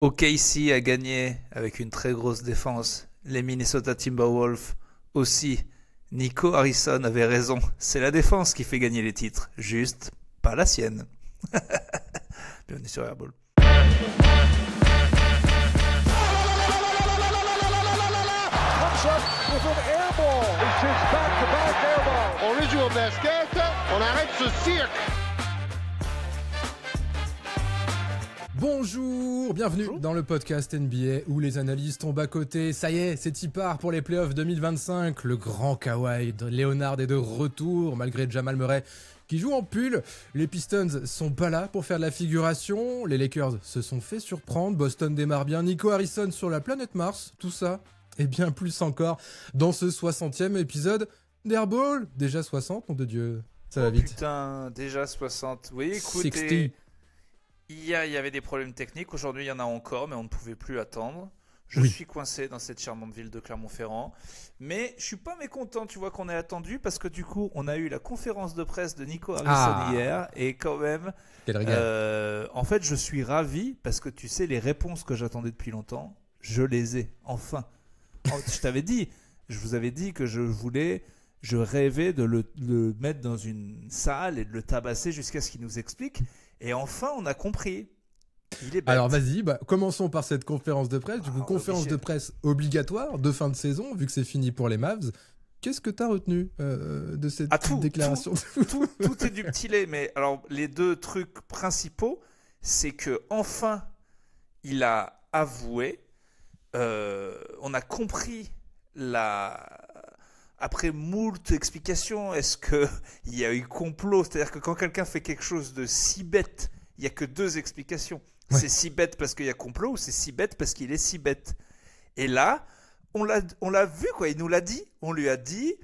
OKC a gagné avec une très grosse défense. Les Minnesota Timberwolves aussi. Nico Harrison avait raison. C'est la défense qui fait gagner les titres, juste pas la sienne. Bienvenue sur Airball. On joue au basket, on arrête ce cirque. Bonjour, bienvenue dans le podcast NBA où les analystes tombent à côté. Ça y est, c'est y part pour les playoffs 2025. Le grand Kawhi Leonard est de retour malgré Jamal Murray qui joue en pull. Les Pistons sont pas là pour faire de la figuration. Les Lakers se sont fait surprendre. Boston démarre bien. Nico Harrison sur la planète Mars. Tout ça et bien plus encore dans ce 60e épisode d'Airball. Déjà 60, nom de Dieu. Ça va vite. Putain, déjà 60. Oui, écoute. 60. Hier, il y avait des problèmes techniques. Aujourd'hui, il y en a encore, mais on ne pouvait plus attendre. Je suis coincé dans cette charmante ville de Clermont-Ferrand. Mais je suis pas mécontent, tu vois, qu'on ait attendu parce que du coup, on a eu la conférence de presse de Nico Harrison hier. Et quand même, Quel régal. en fait, je suis ravi parce que tu sais, les réponses que j'attendais depuis longtemps, je les ai, enfin. Je vous avais dit que je rêvais de le mettre dans une salle et de le tabasser jusqu'à ce qu'il nous explique. Et enfin, on a compris. Il est bête. Alors vas-y, commençons par cette conférence de presse. Du coup, conférence obligé. de presse obligatoire de fin de saison, vu que c'est fini pour les Mavs. Qu'est-ce que tu as retenu de cette déclaration Tout est du petit lait. Mais alors, les deux trucs principaux, c'est que enfin, il a avoué. On a compris après moult explications, est-ce qu'il y a eu complot? C'est-à-dire que quand quelqu'un fait quelque chose de si bête, il n'y a que deux explications. Ouais. C'est si bête parce qu'il y a complot ou c'est si bête parce qu'il est si bête. Et là, on l'a vu, quoi. Il nous l'a dit. On lui a dit,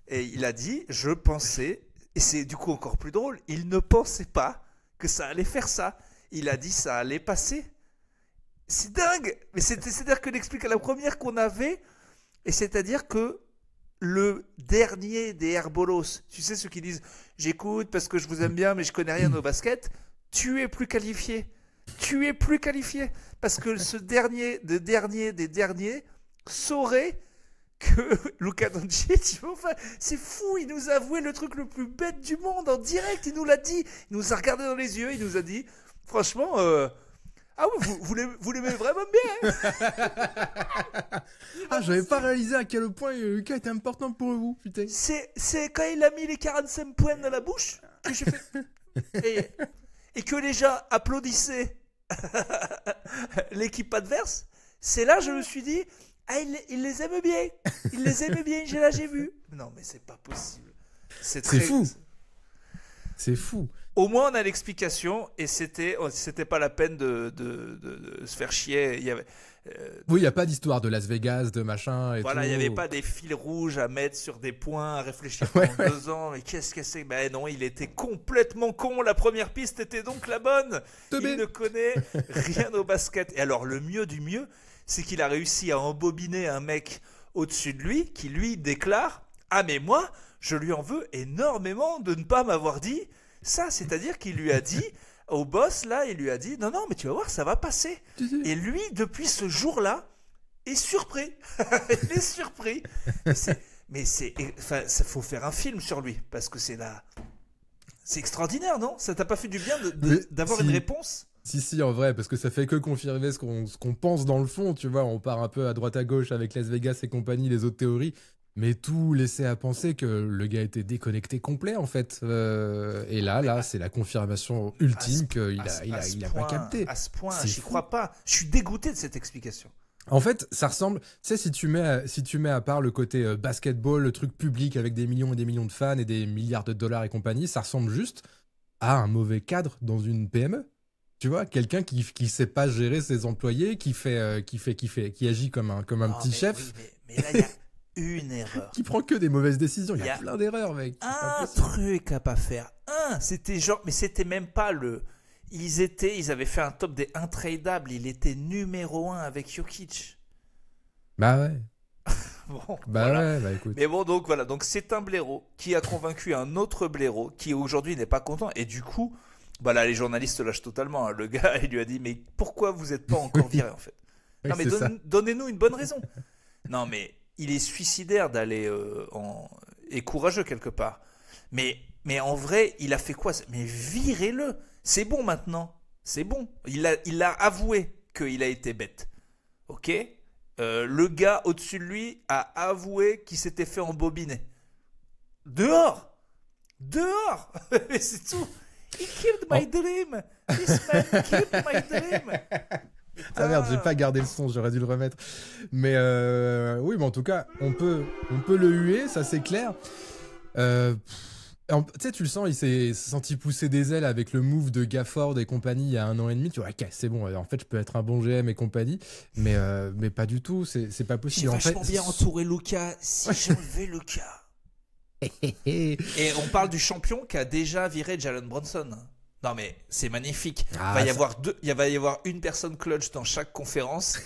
et il a dit, je pensais, et c'est du coup encore plus drôle, il ne pensait pas que ça allait faire ça. Il a dit ça allait passer. C'est dingue. Mais c'est-à-dire que la première qu'on avait, et c'est-à-dire que le dernier des Herbolos, tu sais ceux qui disent j'écoute parce que je vous aime bien mais je connais rien au basket, tu es plus qualifié. Tu es plus qualifié parce que ce dernier des derniers saurait que Luka Doncic, enfin, c'est fou, il nous a avoué le truc le plus bête du monde en direct, il nous l'a dit, il nous a regardé dans les yeux, il nous a dit franchement ah oui, vous l'aimez vraiment bien, hein. j'avais pas réalisé à quel point Lucas était important pour vous, putain. C'est quand il a mis les 45 points dans la bouche que j'ai fait. Et que les gens applaudissaient l'équipe adverse. C'est là que je me suis dit, il les aime bien. Il les aime bien, j'ai vu. Non, mais c'est pas possible. C'est fou. C'est fou. Au moins, on a l'explication et c'était pas la peine de se faire chier. Il y avait, oui, il n'y a pas d'histoire de Las Vegas, de machin et voilà, tout. il n'y avait pas des fils rouges à mettre sur des points, à réfléchir pendant 2 ans. Mais qu'est-ce que c'est? Ben non, il était complètement con. La première piste était donc la bonne. Il ne connaît rien au basket. Et alors, le mieux du mieux, c'est qu'il a réussi à embobiner un mec au-dessus de lui qui, lui, déclare « Ah, mais moi, je lui en veux énormément de ne pas m'avoir dit ça. » C'est-à-dire qu'il lui a dit... Au boss, là, il lui a dit « Non, mais tu vas voir, ça va passer. » Et lui, depuis ce jour-là, est surpris. Il est surpris. Ça faut faire un film sur lui, parce que c'est extraordinaire, non? Ça t'a pas fait du bien d'avoir une réponse? Si, en vrai, parce que ça fait que confirmer ce qu'on pense dans le fond, tu vois. On part un peu à droite à gauche avec Las Vegas et compagnie, les autres théories. Mais tout laissait à penser que le gars était déconnecté complet, en fait. Et là, c'est la confirmation ultime qu'il a pas capté. À ce point, j'y crois pas. Je suis dégoûté de cette explication. En fait, ça ressemble... Tu sais, si tu mets à part le côté basketball, le truc public avec des millions et des millions de fans et des milliards de dollars et compagnie, ça ressemble juste à un mauvais cadre dans une PME. Tu vois, quelqu'un qui sait pas gérer ses employés, qui agit comme un petit chef. Oui, mais là, il y a une erreur. Qui prend que des mauvaises décisions. Il y a plein d'erreurs, mec. Un truc à pas faire. C'était genre, mais c'était même pas le. Ils avaient fait un top des intradables. Il était numéro 1 avec Jokic. Bah ouais. Bon, bah voilà. ouais, bah écoute. Mais bon, donc voilà. Donc c'est un blaireau qui a convaincu un autre blaireau qui aujourd'hui n'est pas content. Et du coup, Bah là, les journalistes lâchent totalement. Hein. Le gars, il lui a dit, mais pourquoi vous n'êtes pas encore viré en fait? Non, mais donnez-nous une bonne raison. Non, mais il est suicidaire d'aller et courageux quelque part. Mais en vrai, il a fait quoi? Mais virez-le. C'est bon maintenant. C'est bon. Il a avoué qu'il a été bête. Ok? Le gars au-dessus de lui a avoué qu'il s'était fait embobiner. Dehors! Mais c'est tout. He killed my dream. This man killed my dream. Ah merde, j'ai pas gardé le son, j'aurais dû le remettre. Mais oui, mais en tout cas, on peut le huer, ça c'est clair. Tu sais, tu le sens, il s'est senti pousser des ailes avec le move de Gafford et compagnie il y a 1 an et demi. Tu vois, ok, c'est bon, en fait, je peux être un bon GM et compagnie, mais pas du tout, c'est pas possible. J'ai vachement bien entouré Luka, si j'enlevais Luka. Et on parle du champion qui a déjà viré Jalen Brunson. Non mais c'est magnifique. Il va y avoir une personne clutch dans chaque conférence.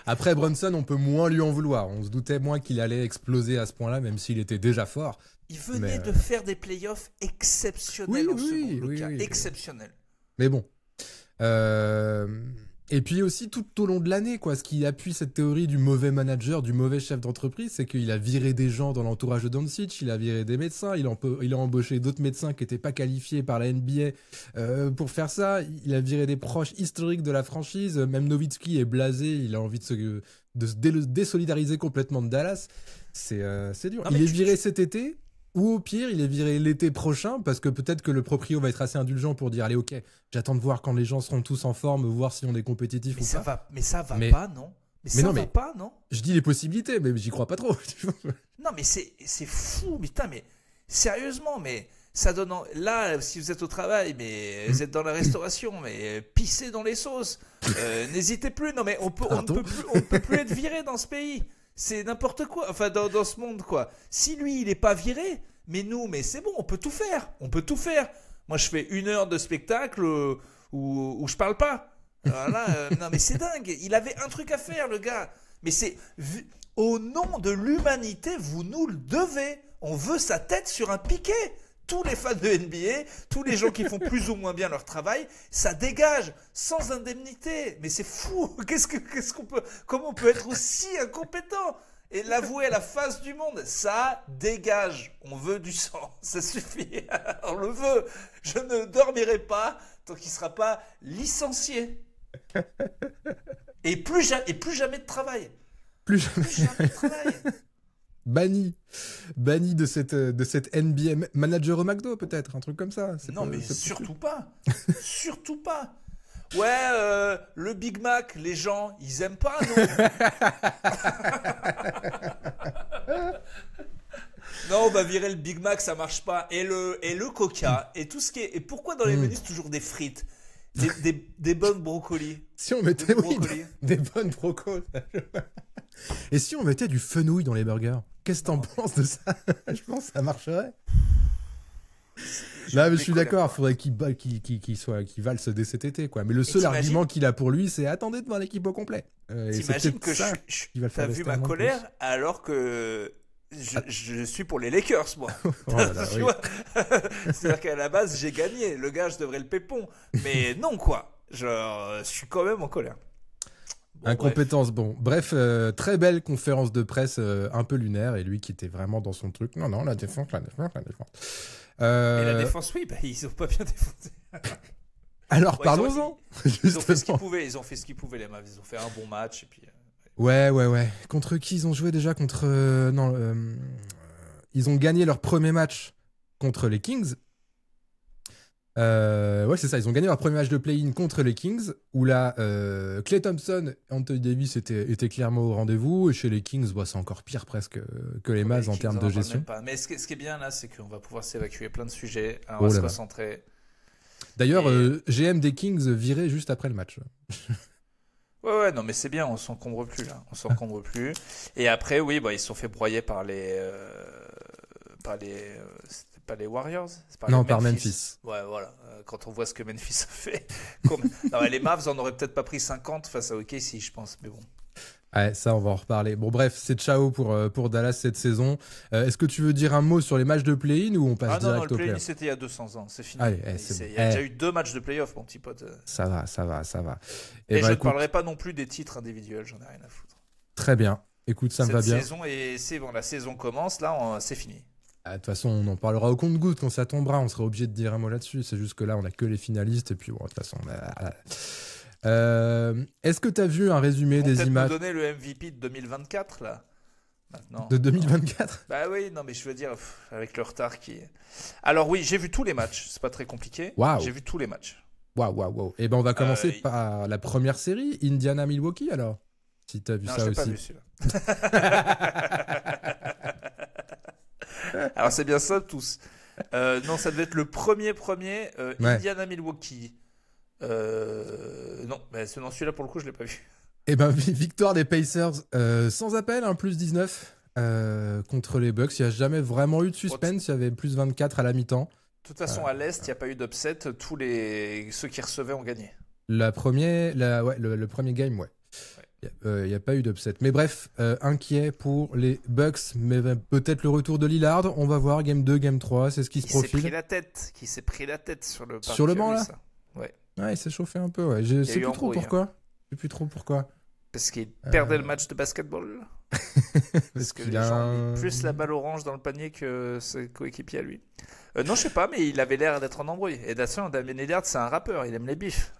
Après Brunson, on peut moins lui en vouloir. On se doutait moins qu'il allait exploser à ce point-là, même s'il était déjà fort. Il venait de faire des playoffs exceptionnels en seconde, Luka. Exceptionnels. Mais bon. Et puis aussi tout au long de l'année, quoi, ce qui appuie cette théorie du mauvais manager, du mauvais chef d'entreprise, c'est qu'il a viré des gens dans l'entourage de Doncic, il a viré des médecins, il a embauché d'autres médecins qui n'étaient pas qualifiés par la NBA pour faire ça, il a viré des proches historiques de la franchise, même Nowitzki est blasé, il a envie de se désolidariser complètement de Dallas, c'est dur. Il est viré cet été. Ou au pire, il est viré l'été prochain parce que peut-être que le proprio va être assez indulgent pour dire allez, ok, j'attends de voir quand les gens seront tous en forme, voir si on est compétitif ou pas. Mais ça va pas, non? Mais pas, non? Je dis les possibilités, mais j'y crois pas trop. Non, mais c'est fou, putain, mais sérieusement, mais ça donne. Là, si vous êtes au travail, mais vous êtes dans la restauration, mais pissez dans les sauces. N'hésitez plus. Non, mais on peut plus être viré dans ce pays. C'est n'importe quoi, enfin dans ce monde quoi. Si lui il est pas viré, mais nous, mais c'est bon, on peut tout faire. Moi je fais 1 heure de spectacle où je parle pas. Voilà, non mais c'est dingue, il avait un truc à faire le gars. Mais c'est au nom de l'humanité, vous nous le devez. On veut sa tête sur un piquet. Tous les fans de NBA, tous les gens qui font plus ou moins bien leur travail, ça dégage sans indemnité. Mais c'est fou. Comment on peut être aussi incompétent et l'avouer à la face du monde? Ça dégage. On veut du sang. Ça suffit. On le veut. Je ne dormirai pas tant qu'il ne sera pas licencié. Et plus jamais de travail. Plus jamais de travail. Banni de cette NBA, manager au McDo peut-être, un truc comme ça. Non mais surtout pas. Surtout pas. Ouais, le Big Mac, les gens, ils aiment pas, non? Non, on va virer le Big Mac, ça marche pas. Et le Coca, et tout ce qui est... Et pourquoi dans les menus, c'est toujours des frites? Des bonnes brocolis. Si on mettait des bonnes brocolis. Et si on mettait du fenouil dans les burgers? Qu'est-ce que t'en penses de ça? Je pense que ça marcherait. Là, mais je suis d'accord, il faudrait qu'il valse dès cet été, quoi. Mais le seul argument qu'il a pour lui, c'est attendez de voir l'équipe au complet. T'imagines que t'as vu ma colère alors que je suis pour les Lakers, moi. Oh là là, oui. C'est-à-dire qu'à la base, j'ai gagné. Le gars, je devrais le pépon. Mais non, quoi. Je suis quand même en colère. Bon, incompétence, bref. Bon. Bref, très belle conférence de presse un peu lunaire. Et lui qui était vraiment dans son truc. Non, la défense. Et la défense, oui, ils ont pas bien défendu. Alors, parlons-en. Ils ont fait ce qu'ils pouvaient. Ils ont fait les Mavs. Ils ont fait un bon match. Et puis... Ouais. Contre qui ils ont joué déjà? Ils ont gagné leur premier match contre les Kings. Ouais, c'est ça. Ils ont gagné leur premier match de play-in contre les Kings, où là, Klay Thompson et Anthony Davis étaient clairement au rendez-vous. Et chez les Kings, c'est encore pire presque que les Mavs en termes de gestion. Mais ce qui est bien là, c'est qu'on va pouvoir s'évacuer plein de sujets. On va se concentrer. D'ailleurs, GM des Kings viré juste après le match. Ouais, non, mais c'est bien, on s'encombre plus là. Et après, oui, ils se sont fait broyer par les pas les Warriors, par Memphis. Ouais, voilà. Quand on voit ce que Memphis a fait. Non, les Mavs en auraient peut-être pas pris 50 face à OKC, je pense, mais bon. Ouais, ça, on va en reparler. Bon, bref, c'est ciao pour Dallas cette saison. Est-ce que tu veux dire un mot sur les matchs de play-in ou on passe non, direct le au play-in, play-off? c'était il y a 200 ans, c'est fini. Allez, c'est Il bon. y a déjà eu 2 matchs de play-off, mon petit pote. Ça va. Et je ne écoute, parlerai pas non plus des titres individuels, j'en ai rien à foutre. très bien. Écoute, ça me va bien. Saison et c'est bon, la saison commence, là, c'est fini. De toute façon, on en parlera au compte-gouttes quand ça tombera. On sera obligé de dire un mot là-dessus. C'est juste que là, on a que les finalistes. Et puis, bon, de toute façon. Est-ce que tu as vu un résumé des images nous donner le MVP de 2024, là, maintenant. de 2024? Bah oui, non, mais je veux dire, avec le retard qui est... Alors oui, j'ai vu tous les matchs. C'est pas très compliqué. Waouh. J'ai vu tous les matchs. Waouh. Et ben, on va commencer par la première série, Indiana-Milwaukee, alors. Si tu as vu Non, ça j'ai aussi. pas vu celui-là. Alors c'est bien ça tous. Non, ça devait être le premier Ouais. Indiana-Milwaukee. Non, mais celui-là pour le coup je l'ai pas vu. Eh ben, victoire des Pacers sans appel, plus 19 contre les Bucks. Il n'y a jamais vraiment eu de suspense. Il y avait plus 24 à la mi-temps. De toute façon, à l'Est, il n'y a pas eu d'upset. Ceux qui recevaient ont gagné. Le premier game, ouais. Il n'y a pas eu d'upset. Mais bref, inquiet pour les Bucks. Mais peut-être le retour de Lillard. On va voir game 2, game 3. C'est ce qui se profile. Qui s'est pris la tête sur le Sur le banc, là. Ouais. Ouais, il s'est chauffé un peu. Ouais. Je sais plus trop pourquoi. Je sais plus trop pourquoi. Parce qu'il perdait le match de basketball. Parce que les gens ont mis plus la balle orange dans le panier que ses coéquipiers à lui. Non, je sais pas, mais il avait l'air d'être en embrouille. Et d'attention, Damien Lillard, c'est un rappeur. Il aime les bifs.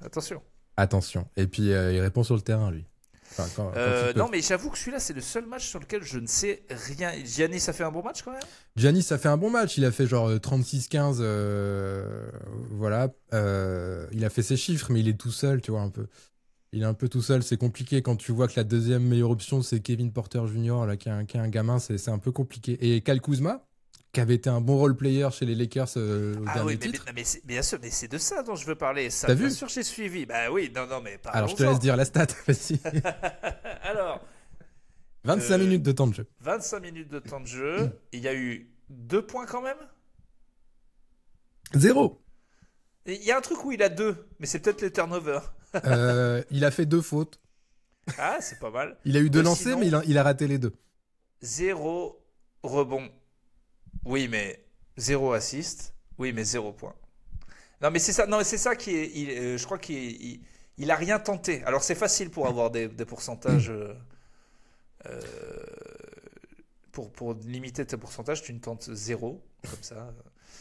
Attention. Et puis, il répond sur le terrain, lui. Enfin, quand non, mais j'avoue que celui-là, c'est le seul match sur lequel je ne sais rien. Giannis a fait un bon match quand même. Giannis a fait un bon match. Il a fait genre 36-15. Voilà. Il a fait ses chiffres, mais il est tout seul, tu vois, un peu. Il est un peu tout seul. C'est compliqué quand tu vois que la deuxième meilleure option, c'est Kevin Porter Jr., là, qui est un gamin. C'est un peu compliqué. Et Kyle Kuzma, qui avait été un bon role player chez les Lakers au dernier titre. Mais bien sûr, mais c'est de ça dont je veux parler. Ça, t'as bien vu sûr, j'ai suivi. Bah oui, non, mais parlons-en. Alors, je te laisse dire la stat, vas-y. Alors, 25 minutes de temps de jeu. 25 minutes de temps de jeu. Il y a eu 2 points quand même. 0. Il y a un truc où il a 2, mais c'est peut-être les turnovers. Il a fait 2 fautes. Ah, c'est pas mal. Il a eu 2 lancers, mais il a raté les 2. 0 rebond. Oui, mais 0 assist. Oui, mais 0 point. Non, mais c'est ça. Non, c'est ça qui est. Je crois qu'il a rien tenté. Alors c'est facile pour avoir des pourcentages. Pour limiter tes pourcentages, tu ne tentes 0 comme ça.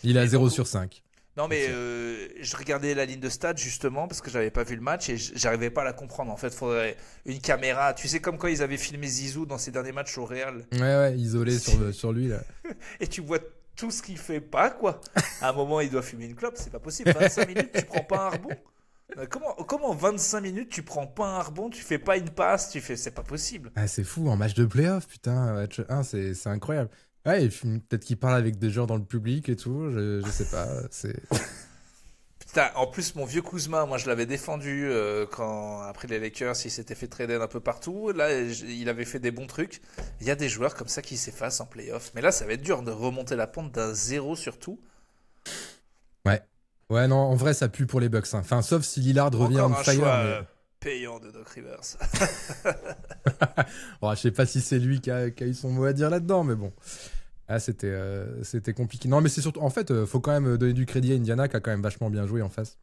Il a 0 sur 5. Non, mais je regardais la ligne de stats justement parce que j'avais pas vu le match et j'arrivais pas à la comprendre. En fait, il faudrait une caméra. Tu sais, comme quand ils avaient filmé Zizou dans ses derniers matchs au Real. Ouais, isolé sur lui là. Et tu vois tout ce qu'il fait pas, quoi. À un moment, il doit fumer une clope, c'est pas possible. 25 minutes, tu prends pas un rebond. Comment 25 minutes, tu prends pas un rebond, tu fais pas une passe, c'est pas possible. Ah, c'est fou, en match de playoff, putain, match 1, c'est incroyable. Ouais, peut-être qu'il parle avec des gens dans le public et tout, je sais pas. Putain, en plus, mon vieux Kuzma, moi je l'avais défendu après les Lakers, il s'était fait trader un peu partout. Là, il avait fait des bons trucs. Il y a des joueurs comme ça qui s'effacent en playoff. Mais là, ça va être dur de remonter la pente d'un 0 surtout. Ouais, non, en vrai, ça pue pour les Bucks. Hein. Enfin, sauf si Lillard revient en fire. Choix, payant de Doc Rivers. Bon, je sais pas si c'est lui qui a eu son mot à dire là-dedans, mais bon. Ah, c'était compliqué. Non, mais c'est surtout... En fait, faut quand même donner du crédit à Indiana qui a quand même vachement bien joué en face.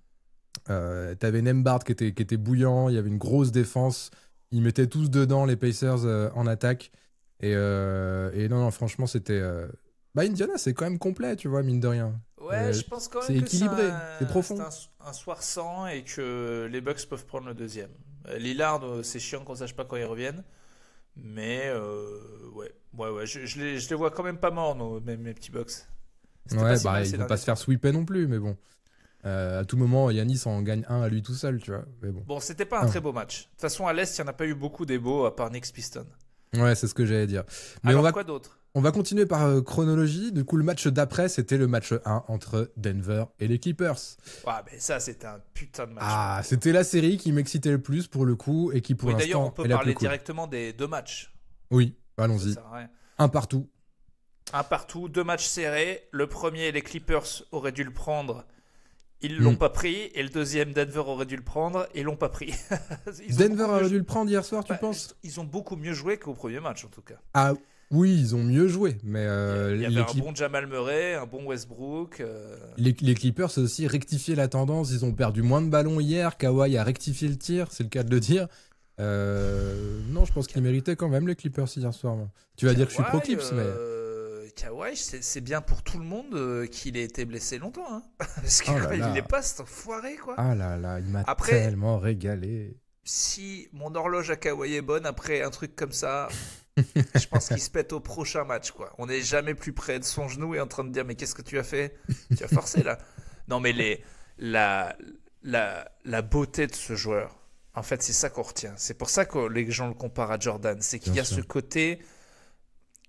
T'avais Nembhard qui était bouillant, il y avait une grosse défense. Ils mettaient tous dedans, les Pacers, en attaque. Et non, franchement, c'était... Indiana, c'est quand même complet, tu vois, mine de rien. Ouais, je pense quand même c'est que équilibré, c'est profond. C'est un soir sans et que les Bucks peuvent prendre le deuxième. Lillard, c'est chiant qu'on sache pas quand ils reviennent. Mais ouais, je les vois quand même pas morts, mes petits Bucks. Ouais, ils vont pas se faire sweeper non plus, mais bon. À tout moment, Giannis en gagne un à lui tout seul, tu vois. Mais bon, c'était pas un très beau match. De toute façon, à l'Est, il n'y en a pas eu beaucoup des beaux à part Knicks Pistons. Ouais, c'est ce que j'allais dire. Mais alors, quoi d'autre ? On va continuer par chronologie. Du coup, le match d'après, c'était le match 1 entre Denver et les Clippers. Ouais, mais ça, c'était un putain de match. Ah, c'était la série qui m'excitait le plus pour le coup et qui pour l'instant d'ailleurs, on peut est la parler plus cool. directement des 2 matchs. Oui, allons-y. Un partout. Un partout, 2 matchs serrés. Le premier, les Clippers auraient dû le prendre. Ils l'ont pas pris, et le deuxième, Denver aurait dû le prendre, et ils l'ont pas pris. Denver aurait dû le prendre hier soir, tu penses? Ils ont beaucoup mieux joué qu'au premier match, en tout cas. Ah oui, ils ont mieux joué, mais il y avait un bon Jamal Murray, un bon Westbrook. Les Clippers, c'est aussi rectifié la tendance. Ils ont perdu moins de ballons hier. Kawhi a rectifié le tir, c'est le cas de le dire. Non, je pense qu'ils méritaient quand même les Clippers hier soir. Tu vas dire que je suis pro Clips, mais... Kawhi, c'est bien pour tout le monde qu'il ait été blessé longtemps. Hein. Parce qu'il n'est pas cet enfoiré, quoi. Ah là là, il m'a tellement régalé. Si mon horloge à Kawhi est bonne, après un truc comme ça, je pense qu'il se pète au prochain match, quoi. On n'est jamais plus près de son genou et en train de dire, mais qu'est-ce que tu as fait? Tu as forcé, là. Non, mais la beauté de ce joueur, en fait, c'est ça qu'on retient. C'est pour ça que les gens le comparent à Jordan. C'est qu'il y a ce côté...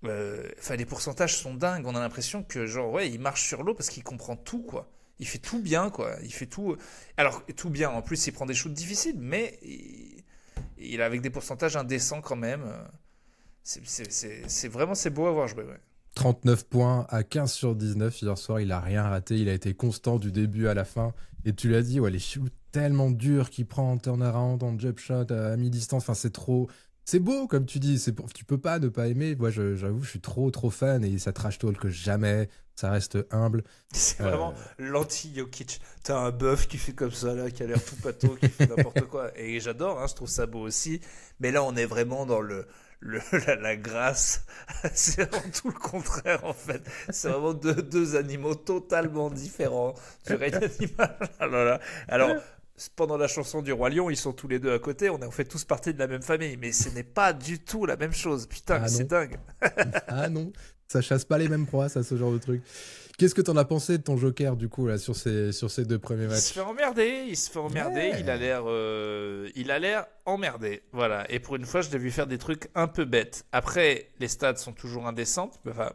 les pourcentages sont dingues. On a l'impression que il marche sur l'eau parce qu'il comprend tout, quoi. Il fait tout bien, quoi. Il fait tout. Alors tout bien. En plus, il prend des shoots difficiles, mais il a avec des pourcentages indécents quand même. C'est vraiment beau à voir jouer. Ouais. 39 points à 15 sur 19 hier soir. Il a rien raté. Il a été constant du début à la fin. Et tu l'as dit, les shoots tellement durs qu'il prend en turnaround, en jump shot à mi-distance. Enfin, c'est trop. C'est beau, comme tu dis, tu peux pas ne pas aimer. Moi, j'avoue, je suis trop fan et ça trash talk jamais. Ça reste humble. C'est vraiment l'anti-Jokic. T'as un bœuf qui fait comme ça, là, qui a l'air tout pâteau, qui fait n'importe quoi. Et j'adore, hein, je trouve ça beau aussi. Mais là, on est vraiment dans la grâce. C'est vraiment tout le contraire, en fait. C'est vraiment deux animaux totalement différents du règne animal. Alors, pendant la chanson du Roi Lion, ils sont tous les deux à côté. On fait tous partie de la même famille, mais ce n'est pas du tout la même chose. Putain, c'est dingue. Ah non, ça chasse pas les mêmes proies, ça, ce genre de truc. Qu'est-ce que t'en as pensé de ton Joker, du coup, là, sur ces deux premiers matchs? Il se fait emmerder. Ouais. Il a l'air emmerdé. Voilà. Et pour une fois, je l'ai vu faire des trucs un peu bêtes. Après, les stats sont toujours indécentes. Enfin,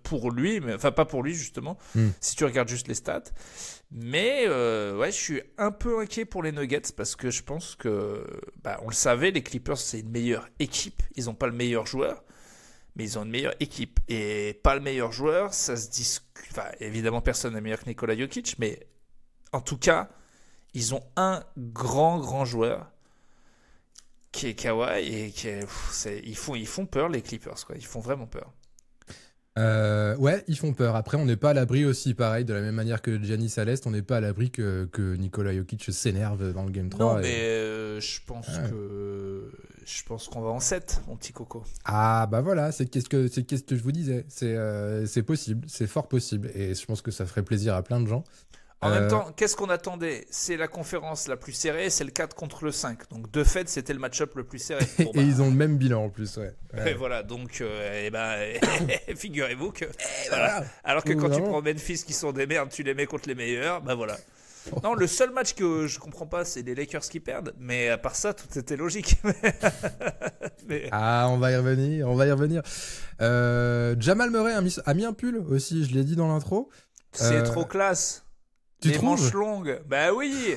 pour lui, mais enfin pas pour lui justement, si tu regardes juste les stats. Mais je suis un peu inquiet pour les Nuggets parce que je pense que, on le savait, les Clippers c'est une meilleure équipe. Ils n'ont pas le meilleur joueur, mais ils ont une meilleure équipe. Et pas le meilleur joueur, ça se discute. Enfin, évidemment, personne n'est meilleur que Nikola Jokic, mais en tout cas, ils ont un grand joueur qui est Kawhi et ils font peur les Clippers, quoi. Ils font vraiment peur. Ils font peur. Après, on n'est pas à l'abri aussi, pareil, de la même manière que Giannis à l'Est, on n'est pas à l'abri que Nikola Jokic s'énerve dans le Game 3. Non, mais je pense qu'on va en 7, mon petit coco. Ah, bah voilà, c'est qu'est-ce que je vous disais. C'est possible, c'est fort possible. Et je pense que ça ferait plaisir à plein de gens. En même temps, qu'est-ce qu'on attendait? C'est la conférence la plus serrée, c'est le 4 contre le 5. Donc, de fait, c'était le match-up le plus serré. Et ils ont le même bilan en plus, ouais. Et voilà, donc, figurez-vous que... Voilà. Alors que quand tu prends Memphis qui sont des merdes, tu les mets contre les meilleurs, voilà. Non, le seul match que je comprends pas, c'est les Lakers qui perdent. Mais à part ça, tout était logique. Ah, on va y revenir. Jamal Murray a mis un pull aussi, je l'ai dit dans l'intro. C'est trop classe. Les manches longues, bah oui.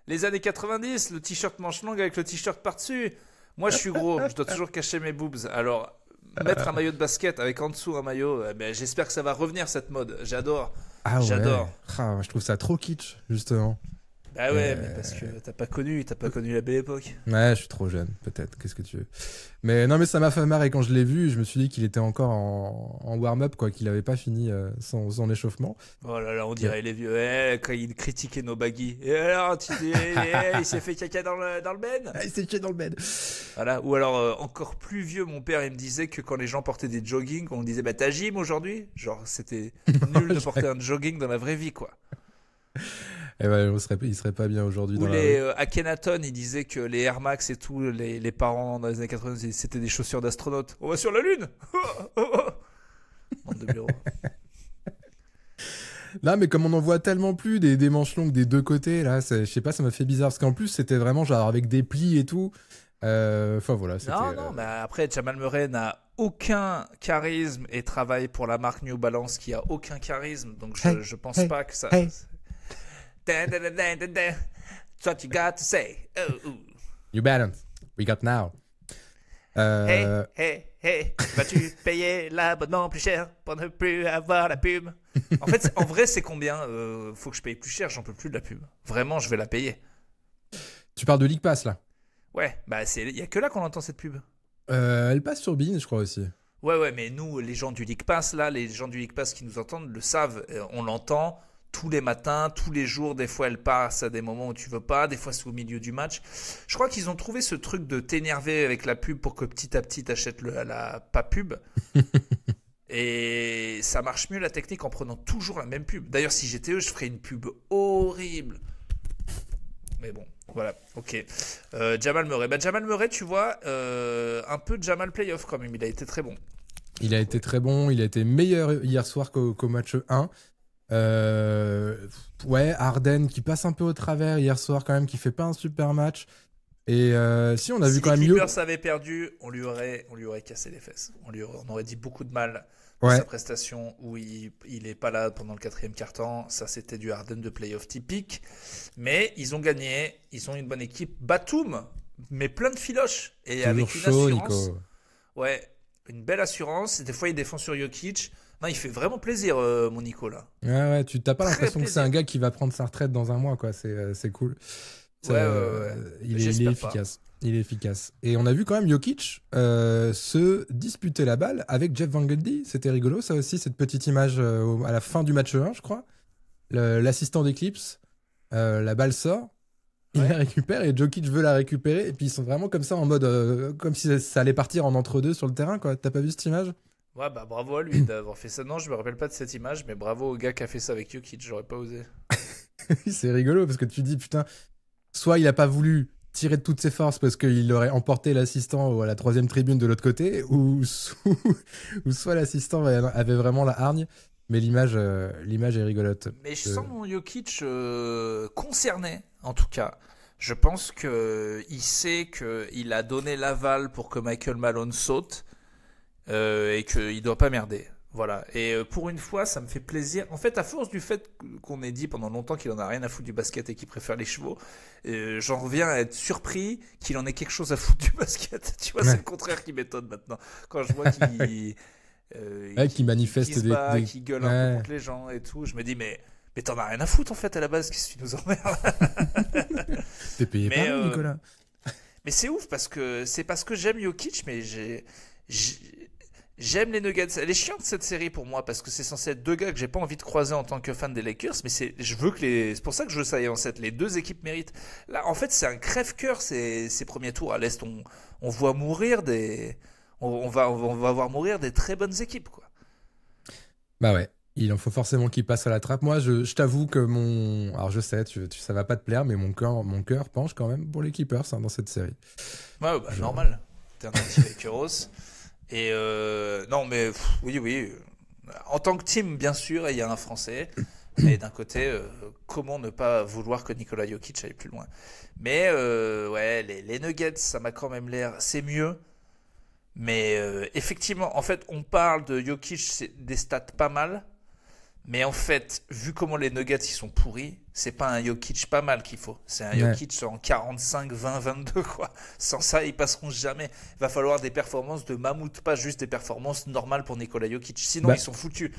Les années 90, le t-shirt manche longue avec le t-shirt par-dessus. Moi, je suis gros, je dois toujours cacher mes boobs. Alors, mettre un maillot de basket avec en dessous un maillot, j'espère que ça va revenir cette mode. J'adore. J'adore. Ah, je trouve ça trop kitsch, justement. Bah ouais, mais parce que t'as pas connu la belle époque. Ouais, je suis trop jeune, peut-être. Qu'est-ce que tu veux? Mais non, mais ça m'a fait marrer quand je l'ai vu. Je me suis dit qu'il était encore en warm-up, quoi, qu'il avait pas fini son échauffement. Oh là là, on dirait les vieux. Quand ils critiquaient nos baggy. Et alors, tu dis, il s'est fait caca dans le ben. Il s'est caca dans le ben. Voilà. Ou alors, encore plus vieux, mon père, il me disait que quand les gens portaient des jogging, on disait, t'as gym aujourd'hui? Genre, c'était nul de porter un jogging dans la vraie vie, quoi. Et il serait pas bien aujourd'hui. Ou Akhenaton, il disait que les Air Max et tout, les parents dans les années 80, c'était des chaussures d'astronaute. On va sur la Lune. Bande de bureau. Non, mais comme on en voit tellement plus des manches longues des deux côtés, là, je sais pas, ça m'a fait bizarre. Parce qu'en plus, c'était vraiment genre avec des plis et tout. Enfin voilà. Non, mais après, Jamal Murray n'a aucun charisme et travaille pour la marque New Balance qui a aucun charisme. Donc je pense pas que ça... That's what you got to say. New Balance, we got now. Hey, vas-tu payer l'abonnement plus cher pour ne plus avoir la pub? En fait, en vrai, c'est combien faut que je paye plus cher, j'en peux plus de la pub. Vraiment, je vais la payer. Tu parles de League Pass, là? Ouais, bah il y a que là qu'on entend cette pub. Elle passe sur Bein, je crois aussi. Ouais, mais nous, les gens du League Pass, là, les gens du League Pass qui nous entendent le savent. On l'entend tous les matins, tous les jours. Des fois, elle passe à des moments où tu veux pas. Des fois, c'est au milieu du match. Je crois qu'ils ont trouvé ce truc de t'énerver avec la pub pour que petit à petit, t'achètes la pas pub. Et ça marche mieux la technique en prenant toujours la même pub. D'ailleurs, si j'étais eux, je ferais une pub horrible. Mais bon, voilà, ok. Jamal Murray. Bah, Jamal Murray, tu vois, un peu Jamal Playoff quand même. Il a été très bon. Il a été très bon. Il a été meilleur hier soir qu'au match 1. Ouais, Harden qui passe un peu au travers hier soir quand même, qui fait pas un super match. Et si on a vu quand même mieux. Si les Clippers avaient perdu, on lui aurait cassé les fesses. On aurait dit beaucoup de mal de sa prestation où il est pas là pendant le 4e quart-temps. Ça, c'était du Harden de playoff typique. Mais ils ont gagné. Ils ont une bonne équipe. Batum, mais plein de filoches. Et toujours avec une chaud, assurance. Nico. Ouais, une belle assurance. Des fois, il défend sur Jokic. Non, il fait vraiment plaisir, mon Nico, là. Ouais, tu t'as pas Très l'impression que c'est plaisir. un gars qui va prendre sa retraite dans un mois, quoi. C'est cool. Ouais. Il est J'espère efficace. Il est efficace. Et on a vu quand même Jokic se disputer la balle avec Jeff Van Gundy. C'était rigolo, ça aussi, cette petite image à la fin du match 1, je crois. L'assistant d'Eclipse, la balle sort, il la récupère et Jokic veut la récupérer. Et puis ils sont vraiment comme ça en mode comme si ça allait partir en entre-deux sur le terrain, quoi. T'as pas vu cette image? Ouais, bah bravo à lui d'avoir fait ça. Non, je me rappelle pas de cette image, mais bravo au gars qui a fait ça avec Jokic. J'aurais pas osé. C'est rigolo parce que tu dis, putain, soit il a pas voulu tirer de toutes ses forces parce qu'il aurait emporté l'assistant à la 3e tribune de l'autre côté, ou soit l'assistant avait vraiment la hargne. Mais l'image est rigolote. Mais je sens mon Jokic concerné, en tout cas. Je pense qu'il sait qu'il a donné l'aval pour que Michael Malone saute et qu'il doit pas merder. Voilà. Et pour une fois, ça me fait plaisir. En fait, à force du fait qu'on ait dit pendant longtemps qu'il en a rien à foutre du basket et qu'il préfère les chevaux, j'en reviens à être surpris qu'il en ait quelque chose à foutre du basket. Tu vois, c'est le contraire qui m'étonne maintenant. Quand je vois qu'il qui manifeste qui se bat, qui gueule un peu contre les gens et tout, je me dis mais t'en as rien à foutre en fait à la base, qu'est-ce que tu nous emmerdes? T'es payé par nous, Nicolas. Mais c'est ouf parce que j'aime Jokic, mais j'aime les Nuggets. Elle est chiante cette série pour moi parce que c'est censé être deux gars que j'ai pas envie de croiser en tant que fan des Lakers, mais c'est pour ça que je veux ça y est en 7. Les deux équipes méritent. Là, en fait, c'est un crève-cœur ces premiers tours à l'Est. On voit mourir on va voir mourir des très bonnes équipes, quoi. Bah ouais, il en faut forcément qu'il passe à la trappe. Moi, je t'avoue que alors je sais, ça va pas te plaire, mais mon cœur penche quand même pour les Clippers dans cette série. Ouais, bah, normal. T'es un anti-Lakeros. Et non, mais oui. En tant que team, bien sûr, il y a un Français. Mais d'un côté, comment ne pas vouloir que Nikola Jokic aille plus loin? Mais ouais, les Nuggets, ça m'a quand même l'air. C'est mieux. Mais effectivement, en fait, on parle de Jokic, c'est des stats pas mal. Mais en fait, vu comment les Nuggets ils sont pourris, c'est pas un Jokic pas mal qu'il faut. C'est un Jokic en 45, 20, 22 quoi. Sans ça, ils passeront jamais. Il va falloir des performances de mammouth, pas juste des performances normales pour Nikola Jokic. Sinon, ils sont foutus.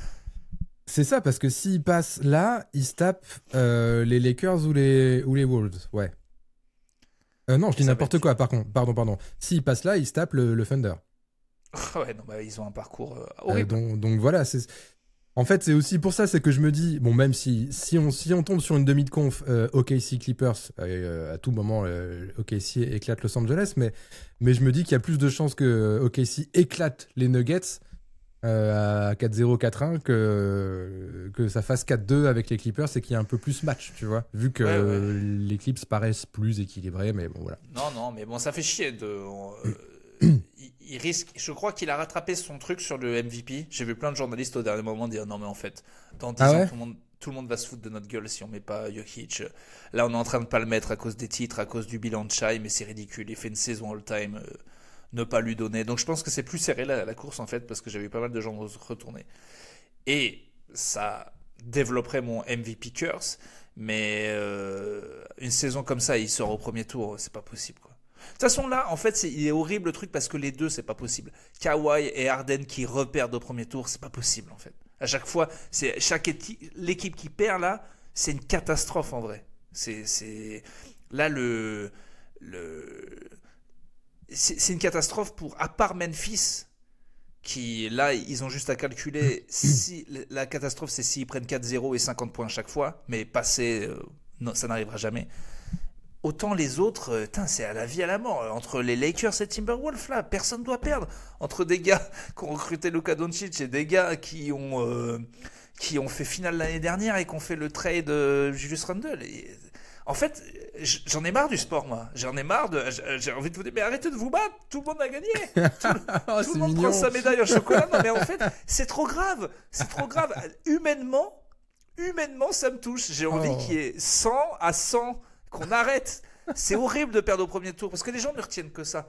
C'est ça, parce que s'ils passent là, ils se tapent les Lakers ou les Wolves. Ouais. Non, je dis n'importe quoi, pardon. S'ils passent là, ils se tapent le Thunder. Ouais, non, bah, ils ont un parcours horrible. Donc voilà, en fait, c'est aussi pour ça, c'est que je me dis, bon, même si on tombe sur une demi de conf OKC Clippers, à tout moment, OKC éclate Los Angeles, mais je me dis qu'il y a plus de chances que OKC éclate les Nuggets à 4-0, 4-1 que ça fasse 4-2 avec les Clippers et qu'il y ait un peu plus match, tu vois, vu que les Clips paraissent plus équilibrés, mais bon, voilà. Non, mais bon, ça fait chier il risque, je crois qu'il a rattrapé son truc sur le MVP. J'ai vu plein de journalistes au dernier moment dire non mais en fait dans 10 ans tout le monde va se foutre de notre gueule si on met pas Jokic. Là on est en train de pas le mettre à cause des titres, à cause du bilan de Shai, mais c'est ridicule, il fait une saison all-time, ne pas lui donner. Donc je pense que c'est plus serré la course en fait, parce que j'ai vu pas mal de gens retourner. Et ça développerait mon MVP curse, mais une saison comme ça, il sort au premier tour, c'est pas possible quoi. De toute façon là, en fait, il est horrible le truc parce que les deux, c'est pas possible. Kawhi et Harden qui reperdent au premier tour, c'est pas possible en fait. À chaque fois, l'équipe qui perd là, c'est une catastrophe en vrai. Là c'est une catastrophe à part Memphis, qui là ils ont juste à calculer si la catastrophe c'est s'ils prennent 4-0 et 50 points à chaque fois, mais passer, non, ça n'arrivera jamais. Autant les autres, c'est à la vie à la mort. Entre les Lakers et Timberwolves, là, personne ne doit perdre. Entre des gars qui ont recruté Luka Doncic et des gars qui ont fait finale l'année dernière et qui ont fait le trade Julius Randle. En fait, j'en ai marre du sport, moi. J'en ai marre j'ai envie de vous dire, mais arrêtez de vous battre, tout le monde a gagné. Tout le monde prend sa médaille en chocolat. Non, mais en fait, c'est trop grave. C'est trop grave. Humainement, ça me touche. J'ai envie qu'il y ait 100 à 100. Qu'on arrête. C'est horrible de perdre au premier tour parce que les gens ne retiennent que ça.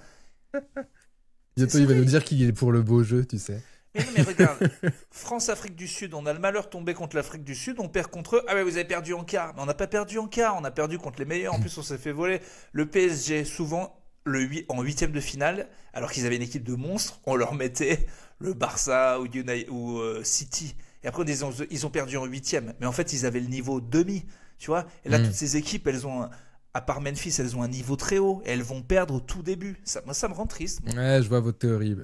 Bientôt, il va nous dire qu'il est pour le beau jeu, tu sais. Mais regarde, France-Afrique du Sud, on a le malheur de tomber contre l'Afrique du Sud, on perd contre eux. Ah ouais, vous avez perdu en quart. Mais on n'a pas perdu en quart, on a perdu contre les meilleurs. En plus, on s'est fait voler. Le PSG, souvent, en huitième de finale, alors qu'ils avaient une équipe de monstres, on leur mettait le Barça ou City. Et après, ils ont perdu en huitième. Mais en fait, ils avaient le niveau demi. Tu vois, et là, toutes ces équipes, elles ont, à part Memphis, elles ont un niveau très haut et elles vont perdre au tout début. Moi, ça me rend triste. Ouais, je vois votre théorie.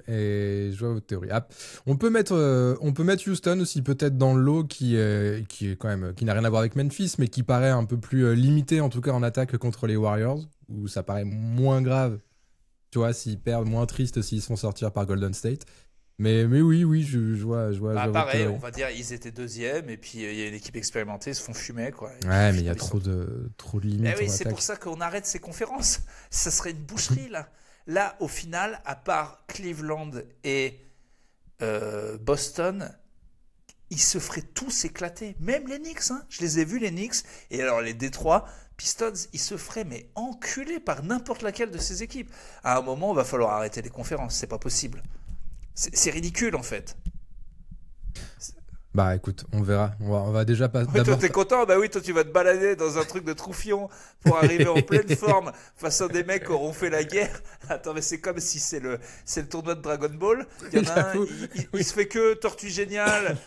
Ah, on peut mettre Houston aussi peut-être dans le lot qui est quand même, qui n'a rien à voir avec Memphis, mais qui paraît un peu plus limité en tout cas en attaque contre les Warriors, où ça paraît moins grave. Tu vois, s'ils perdent, moins triste s'ils se font sortir par Golden State. Mais oui, je vois. Pareil, on va dire, ils étaient deuxième, et puis il y a une équipe expérimentée, ils se font fumer, quoi. Ouais, mais il y a trop de limites. Oui, c'est pour ça qu'on arrête ces conférences. Ça serait une boucherie, là. Là, au final, à part Cleveland et Boston, ils se feraient tous éclater. Même les Knicks, hein. Je les ai vus, les Knicks. Et alors, les Détroits, Pistons, ils se feraient mais enculer par n'importe laquelle de ces équipes. À un moment, il va falloir arrêter les conférences. C'est pas possible. C'est ridicule en fait. Bah écoute, on verra. On va déjà pas. Ouais, toi t'es content? Bah oui, toi tu vas te balader dans un truc de troufion pour arriver en pleine forme face à des mecs qui auront fait la guerre. Attends, mais c'est comme si c'est le tournoi de Dragon Ball. Il y en a un, il se fait que Tortue Géniale,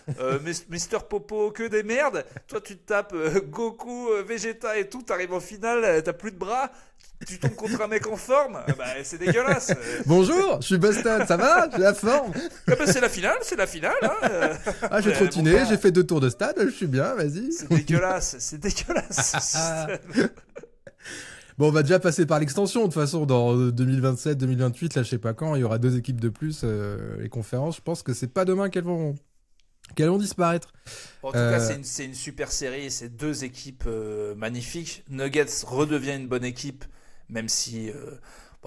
Mister Popo, que des merdes. Toi tu te tapes Goku, Vegeta et tout, t'arrives en finale, t'as plus de bras. Tu tombes contre un mec en forme, bah, c'est dégueulasse. Bonjour, je suis Boston, ça va? J'ai la forme. Ah bah, c'est la finale. Hein. J'ai trottiné, j'ai fait 2 tours de stade, je suis bien, vas-y. C'est dégueulasse. Bon, on va déjà passer par l'extension, de toute façon, dans 2027, 2028, là, je sais pas quand, il y aura 2 équipes de plus, les conférences. Je pense que c'est pas demain qu'elles vont disparaître. En tout cas, c'est une super série, c'est 2 équipes magnifiques. Nuggets redevient une bonne équipe, même si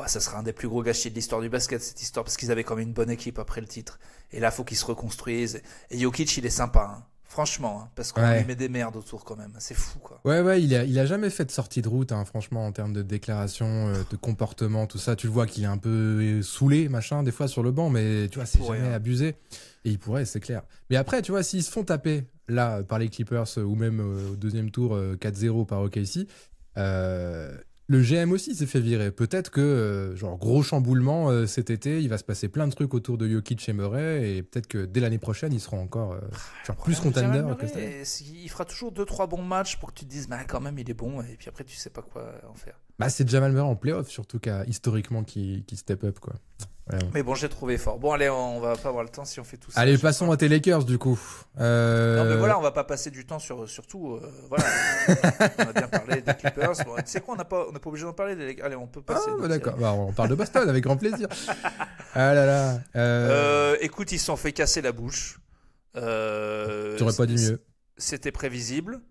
ça sera un des plus gros gâchis de l'histoire du basket, cette histoire, parce qu'ils avaient quand même une bonne équipe après le titre. Et là, il faut qu'ils se reconstruisent. Et Jokic, il est sympa, hein. Franchement, hein, parce qu'on lui met des merdes autour quand même. C'est fou, quoi. Ouais, il a jamais fait de sortie de route, hein, franchement, en termes de déclaration, de comportement, tout ça. Tu le vois qu'il est un peu saoulé, machin, des fois sur le banc, mais tu vois, c'est jamais abusé. Et il pourrait, c'est clair. Mais après, tu vois, s'ils se font taper, là, par les Clippers, ou même au deuxième tour, 4-0 par OKC, le GM aussi s'est fait virer. Peut-être que, gros chamboulement cet été, il va se passer plein de trucs autour de Jokic et Murray, et peut-être que dès l'année prochaine, ils seront encore plus contenders que ça. Il fera toujours 2-3 bons matchs pour que tu te dises, quand même, il est bon, et puis après, tu sais pas quoi en faire. Bah, c'est Jamal Murray en playoff, surtout historiquement, qui step up, quoi. Ouais. Mais bon, j'ai trouvé fort. Bon, allez, on va pas avoir le temps si on fait tout ça. Allez, passons à tes Lakers, du coup. Non, mais voilà, on va pas passer du temps sur tout. Voilà, on a bien parlé des Clippers. Bon, tu sais quoi, on n'est pas obligé d'en parler des Lakers. Allez, on peut passer. Ah, d'accord. Bah, on parle de Boston avec grand plaisir. Ah là là. Écoute, ils se sont fait casser la bouche. T'aurais pas dit mieux. C'était prévisible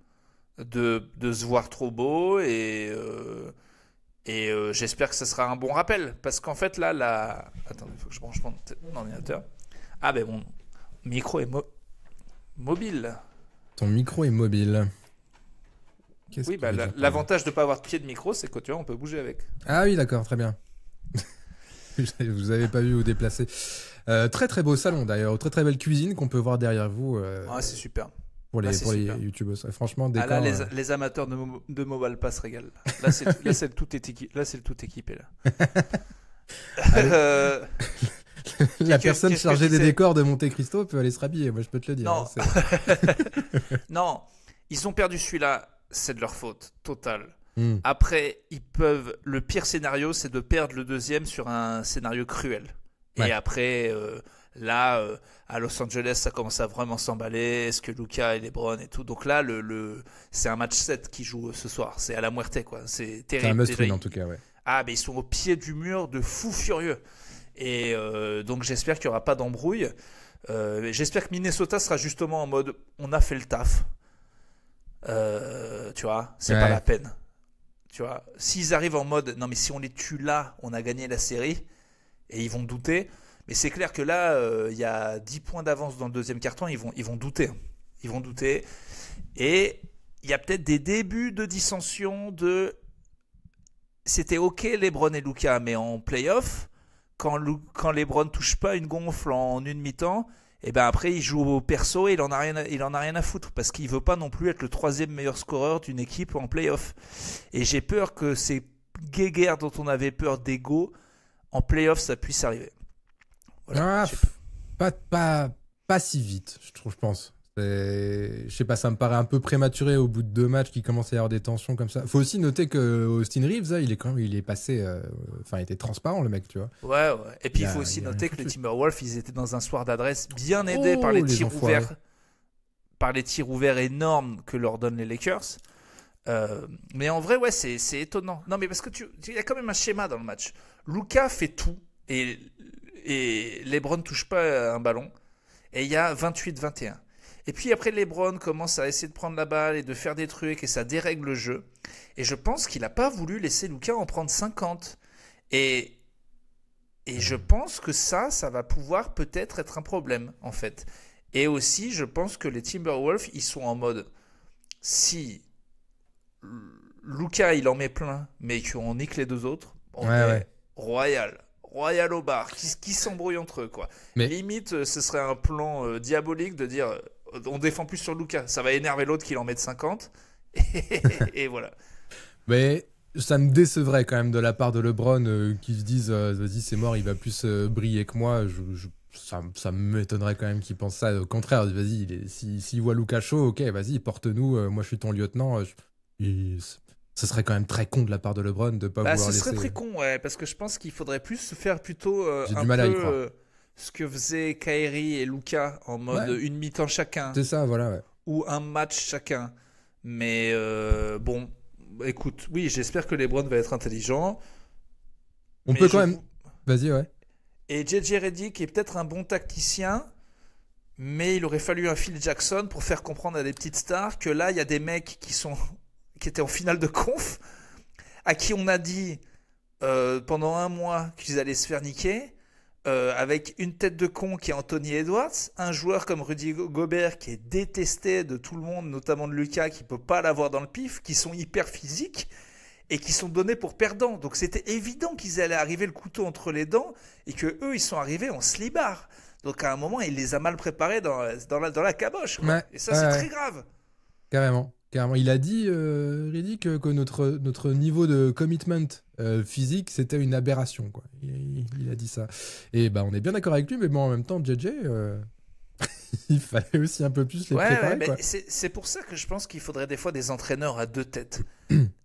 de se voir trop beau et j'espère que ce sera un bon rappel. Parce qu'en fait, là, attends, il faut que je branche mon ordinateur. Ah, ben mon micro est mobile. Ton micro est mobile. Oui, bah, l'avantage de ne pas avoir de pied de micro, c'est que tu vois, on peut bouger avec. Ah oui, d'accord, très bien. Vous avez pas vu vous déplacer. Très très beau salon d'ailleurs, très très belle cuisine qu'on peut voir derrière vous. C'est super. Pour les youtubeurs, franchement, décor, là, les amateurs de Mobile Pass régalent. Là, c'est le tout équipé là. La personne chargée des décors de Monte Cristo peut aller se rhabiller, moi je peux te le dire. Non, non, ils ont perdu celui-là, c'est de leur faute totale. Après, le pire scénario, c'est de perdre le deuxième sur un scénario cruel. Ouais. Et après, là, à Los Angeles, ça commence à vraiment s'emballer. Est-ce que Luka et LeBron et tout. Donc là, c'est un match 7 qui joue ce soir. C'est à la muerte, quoi. C'est terrible. C'est un must-win en tout cas, ouais. Ah, mais ils sont au pied du mur de fous furieux. Et donc j'espère qu'il n'y aura pas d'embrouille. J'espère que Minnesota sera justement en mode on a fait le taf. Tu vois, c'est pas la peine. Tu vois, s'ils arrivent en mode non mais si on les tue là, on a gagné la série, et ils vont douter. Mais c'est clair que là, il y a 10 points d'avance dans le deuxième quart-temps, ils vont douter. Ils vont douter. Et il y a peut-être des débuts de dissension c'était ok LeBron et Luka, mais en play-off, quand LeBron touche pas une gonfle en une mi-temps, et ben après il joue au perso et il en a rien à foutre parce qu'il veut pas non plus être le 3e meilleur scoreur d'une équipe en play-off. Et j'ai peur que ces guéguerres dont on avait peur d'ego en play-off ça puisse arriver. Voilà, pas si vite, je pense. Je sais pas, ça me paraît un peu prématuré au bout de 2 matchs qu'il commence à y avoir des tensions comme ça. Faut aussi noter que Austin Reeves, là, il est passé, il était transparent le mec, tu vois. Ouais. Et puis il faut aussi noter que les Timberwolves, ils étaient dans un soir d'adresse bien aidés par les tirs ouverts, énormes que leur donnent les Lakers. Mais en vrai, ouais, c'est étonnant. Non, mais parce que il y a quand même un schéma dans le match. Luka fait tout et LeBron touche pas un ballon et il y a 28-21. Et puis après, LeBron commence à essayer de prendre la balle et de faire des trucs et ça dérègle le jeu. Et je pense qu'il n'a pas voulu laisser Luka en prendre 50. Et je pense que ça va pouvoir peut-être être un problème, en fait. Et aussi, je pense que les Timberwolves, ils sont en mode, si Luka, il en met plein, mais qu'on nique les 2 autres, on est royal au bar, qui s'embrouillent entre eux, quoi. Mais limite, ce serait un plan diabolique de dire... On défend plus sur Luka, ça va énerver l'autre qu'il en mette 50 et voilà. Mais ça me décevrait quand même de la part de LeBron qui se disent vas-y c'est mort, il va plus briller que moi. Ça m'étonnerait quand même qu'il pense ça. Au contraire, vas-y, s'il voit Luka chaud, ok, vas-y, porte-nous, moi je suis ton lieutenant. Ce serait quand même très con de la part de LeBron de pas vouloir laisser... Ce serait très con, ouais, parce que je pense qu'il faudrait plus se faire plutôt J'ai du mal à y croire. Ce que faisaient Kyrie et Luka en mode une mi-temps chacun. C'est ça, voilà, ouais. Ou un match chacun. Mais bon, écoute, oui, j'espère que LeBron va être intelligent. On peut quand même... Vas-y, ouais. Et JJ Redick est peut-être un bon tacticien, mais il aurait fallu un Phil Jackson pour faire comprendre à des petites stars que là, il y a des mecs qui étaient en finale de conf, à qui on a dit pendant 1 mois qu'ils allaient se faire niquer. Avec une tête de con qui est Anthony Edwards, un joueur comme Rudy Gobert qui est détesté de tout le monde, notamment de Luka qui peut pas l'avoir dans le pif, qui sont hyper physiques et qui sont donnés pour perdants. Donc c'était évident qu'ils allaient arriver le couteau entre les dents et que eux ils sont arrivés en slibard. Donc à un moment il les a mal préparés dans la caboche. Quoi. Ouais, et ça c'est très grave. Carrément. Il a dit, Reddick, que notre niveau de commitment physique, c'était une aberration. Quoi. Il a dit ça. Et on est bien d'accord avec lui, mais bon, en même temps, JJ, il fallait aussi un peu plus les préparer. Mais c'est pour ça que je pense qu'il faudrait des fois des entraîneurs à 2 têtes.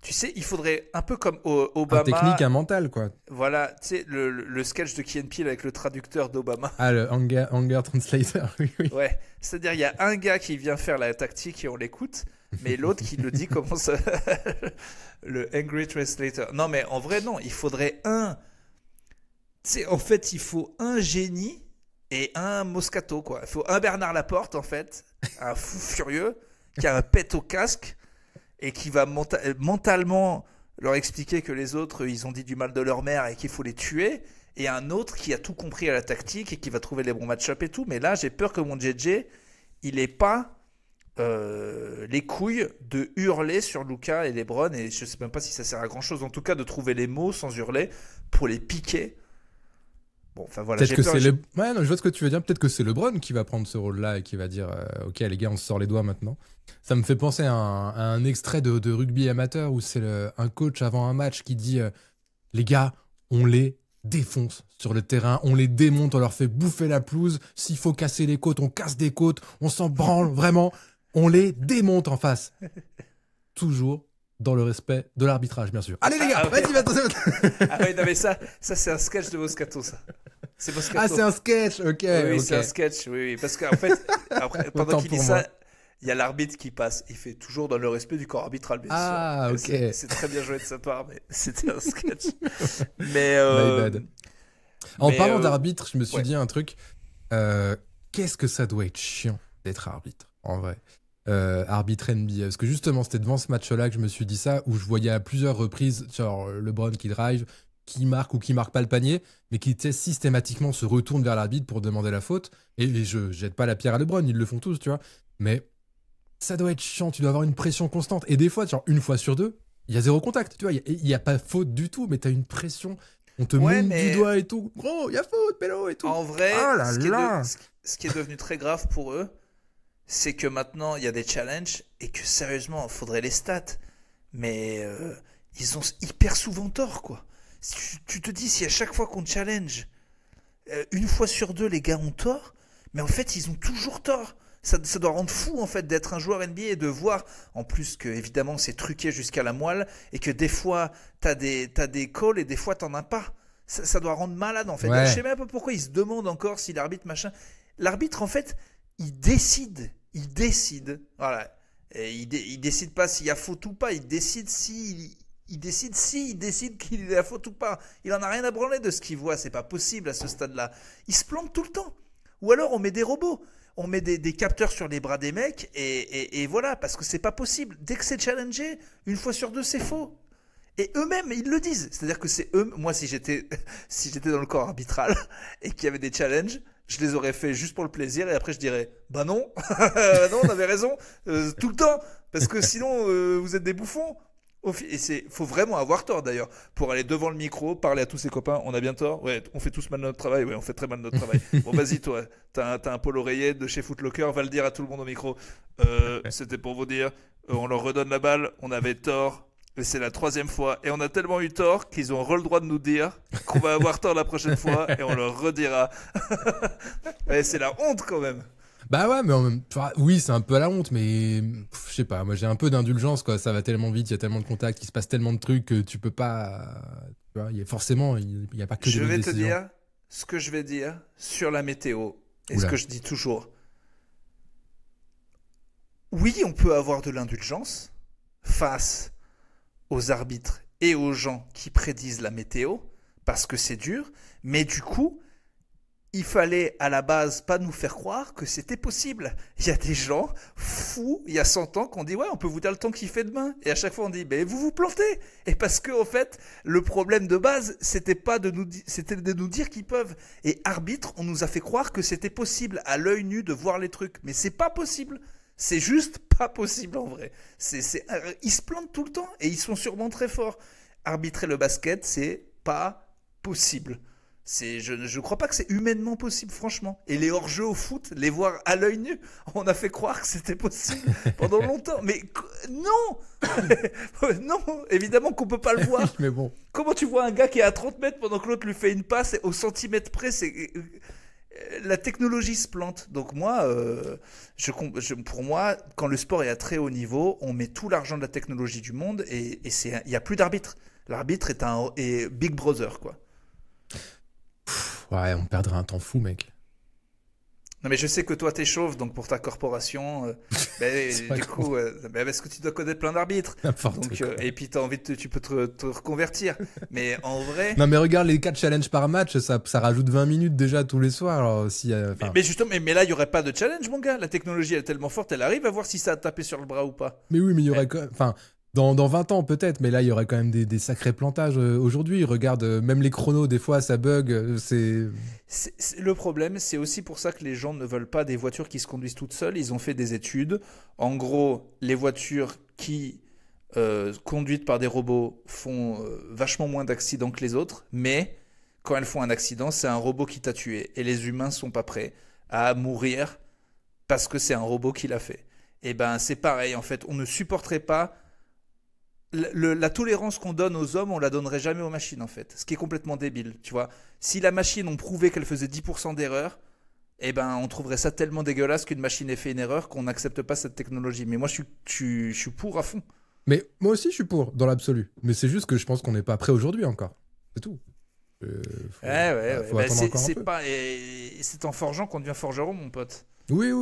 Tu sais, il faudrait un peu comme Obama. Un technique, un mental, quoi. Voilà, tu sais, le sketch de Key & Peele avec le traducteur d'Obama. Ah, le Anger Translator, oui. Ouais, c'est-à-dire il y a un gars qui vient faire la tactique et on l'écoute, mais l'autre qui le dit comment ça... le Angry Translator. Non, mais en vrai, non, il faudrait tu sais, en fait, il faut un génie et un Moscato, quoi. Il faut un Bernard Laporte, en fait, un fou furieux, qui a un pet au casque et qui va mentalement leur expliquer que les autres, ils ont dit du mal de leur mère et qu'il faut les tuer. Et un autre qui a tout compris à la tactique et qui va trouver les bons match-up et tout. Mais là, j'ai peur que mon JJ, il n'ait pas les couilles de hurler sur Luka et LeBron. Et je ne sais même pas si ça sert à grand-chose, en tout cas, de trouver les mots sans hurler pour les piquer. Bon, enfin voilà. Peut-être que c'est ouais, non, je vois ce que tu veux dire. Peut-être que c'est LeBron qui va prendre ce rôle-là et qui va dire ok, les gars, on se sort les doigts maintenant. Ça me fait penser à un extrait de rugby amateur où c'est un coach avant un match qui dit les gars, on les défonce sur le terrain, on les démonte, on leur fait bouffer la pelouse. S'il faut casser les côtes, on casse des côtes, on s'en branle, vraiment. On les démonte en face. Toujours dans le respect de l'arbitrage, bien sûr. Allez les gars, vas-y, vas-y. Ah oui, non mais ça c'est un sketch de Moscato, ça. C'est Moscato. Ah, c'est un sketch, ok. Oui, c'est un sketch, oui. Parce qu'en fait, après, pendant qu'il dit ça, il y a l'arbitre qui passe. Il fait toujours dans le respect du corps arbitral, bien sûr. Ah, ok. C'est très bien joué de sa part, mais c'était un sketch. Mais, My bad. En parlant d'arbitre, je me suis dit un truc. Qu'est-ce que ça doit être chiant d'être arbitre, en vrai. Arbitre NBA. Parce que justement, c'était devant ce match-là que je me suis dit ça, où je voyais à plusieurs reprises, genre LeBron qui drive, qui marque ou qui marque pas le panier, mais qui systématiquement se retourne vers l'arbitre pour demander la faute. Et je jette pas la pierre à LeBron, ils le font tous, tu vois. Mais ça doit être chiant, tu dois avoir une pression constante. Et des fois, genre une fois sur deux, il y a zéro contact, tu vois, il y a pas faute du tout, mais t'as une pression, on te monte du doigt et tout. Gros, il y a faute, pélo et tout. En vrai, oh ce qui est devenu très grave pour eux, c'est que maintenant, il y a des challenges et que sérieusement, il faudrait les stats. Mais ils ont hyper souvent tort, quoi. Tu te dis, si à chaque fois qu'on challenge, une fois sur deux, les gars ont tort, mais en fait, ils ont toujours tort. Ça doit rendre fou, en fait, d'être un joueur NBA et de voir, en plus que, évidemment, c'est truqué jusqu'à la moelle et que des fois, t'as des calls et des fois, t'en as pas. Ça doit rendre malade, en fait. Ouais. Je sais même pas pourquoi ils se demandent encore si l'arbitre, machin... L'arbitre, en fait, il décide. Voilà. Et il décide pas s'il y a faute ou pas. Il décide il décide qu'il y a faute ou pas. Il en a rien à branler de ce qu'il voit. C'est pas possible à ce stade-là. Il se plante tout le temps. Ou alors on met des robots. On met des capteurs sur les bras des mecs et voilà, parce que c'est pas possible. Dès que c'est challengé, une fois sur deux, c'est faux. Et eux-mêmes, ils le disent. C'est-à-dire que c'est eux. Moi, si j'étais dans le corps arbitral et qu'il y avait des challenges, je les aurais fait juste pour le plaisir et après je dirais bah non, non, on avait raison tout le temps parce que sinon vous êtes des bouffons. Et faut vraiment avoir tort d'ailleurs pour aller devant le micro, parler à tous ses copains. On a bien tort. Ouais, on fait tous mal notre travail. Ouais, on fait très mal notre travail. Bon, vas-y toi, t'as un Paul Oreiller de chez Footlocker, va le dire à tout le monde au micro. C'était pour vous dire, on leur redonne la balle. On avait tort. Et c'est la 3e fois. Et on a tellement eu tort qu'ils ont le droit de nous dire qu'on va avoir tort la prochaine fois et on leur redira. Et c'est la honte quand même. Bah ouais, mais en même temps, oui, c'est un peu à la honte, mais je sais pas, moi j'ai un peu d'indulgence, quoi. Ça va tellement vite, il y a tellement de contacts, il se passe tellement de trucs que tu peux pas. Tu vois, forcément, il n'y a pas que des bonnes décisions. Je vais te dire ce que je vais dire sur la météo et Oula. ce que je dis toujours. Oui, on peut avoir de l'indulgence face aux arbitres et aux gens qui prédisent la météo, parce que c'est dur, mais du coup, il fallait à la base pas nous faire croire que c'était possible. Il y a des gens fous, il y a 100 ans, qu'on dit ouais, on peut vous dire le temps qu'il fait demain. Et à chaque fois on dit mais vous vous plantez. Et parce que en fait, le problème de base, c'était de nous dire qu'ils peuvent. Et arbitre, on nous a fait croire que c'était possible à l'œil nu de voir les trucs, mais c'est pas possible. C'est juste pas possible en vrai. Ils se plantent tout le temps et ils sont sûrement très forts. Arbitrer le basket, c'est pas possible. Je crois pas que c'est humainement possible, franchement. Et les hors-jeux au foot, les voir à l'œil nu, on a fait croire que c'était possible pendant longtemps. Mais non non, évidemment qu'on peut pas le voir. Mais bon. Comment tu vois un gars qui est à 30 mètres pendant que l'autre lui fait une passe au centimètre près, la technologie se plante. Donc moi, pour moi, quand le sport est à très haut niveau, on met tout l'argent de la technologie du monde et il n'y a plus d'arbitre. L'arbitre est Big Brother, quoi. Ouais, on perdrait un temps fou, mec. Non, mais je sais que toi, t'es chauve, donc pour ta corporation, du coup, parce que tu dois connaître plein d'arbitres. Donc, et puis t'as envie tu peux te reconvertir. Mais en vrai. Non, mais regarde les 4 challenges par match, ça rajoute 20 minutes déjà tous les soirs. Alors, si, mais justement, mais là, il n'y aurait pas de challenge, mon gars. La technologie, elle est tellement forte, elle arrive à voir si ça a tapé sur le bras ou pas. Mais oui, mais il y aurait quand même. Enfin. Dans 20 ans peut-être, mais là il y aurait quand même des sacrés plantages aujourd'hui. Regarde, même les chronos, des fois ça bug. Le problème, c'est aussi pour ça que les gens ne veulent pas des voitures qui se conduisent toutes seules. Ils ont fait des études. En gros, les voitures qui conduites par des robots font vachement moins d'accidents que les autres, mais quand elles font un accident, c'est un robot qui t'a tué. Et les humains sont pas prêts à mourir parce que c'est un robot qui l'a fait. Et ben c'est pareil, en fait, on ne supporterait pas la tolérance qu'on donne aux hommes, on la donnerait jamais aux machines en fait. Ce qui est complètement débile, tu vois. Si la machine, on prouvait qu'elle faisait 10% d'erreurs, eh ben, on trouverait ça tellement dégueulasse qu'une machine ait fait une erreur qu'on n'accepte pas cette technologie. Mais moi, je suis pour à fond. Mais moi aussi, je suis pour, dans l'absolu. Mais c'est juste que je pense qu'on n'est pas prêt aujourd'hui encore. C'est tout. Faut attendre encore un peu. C'est en forgeant qu'on devient forgeron, mon pote. Oui,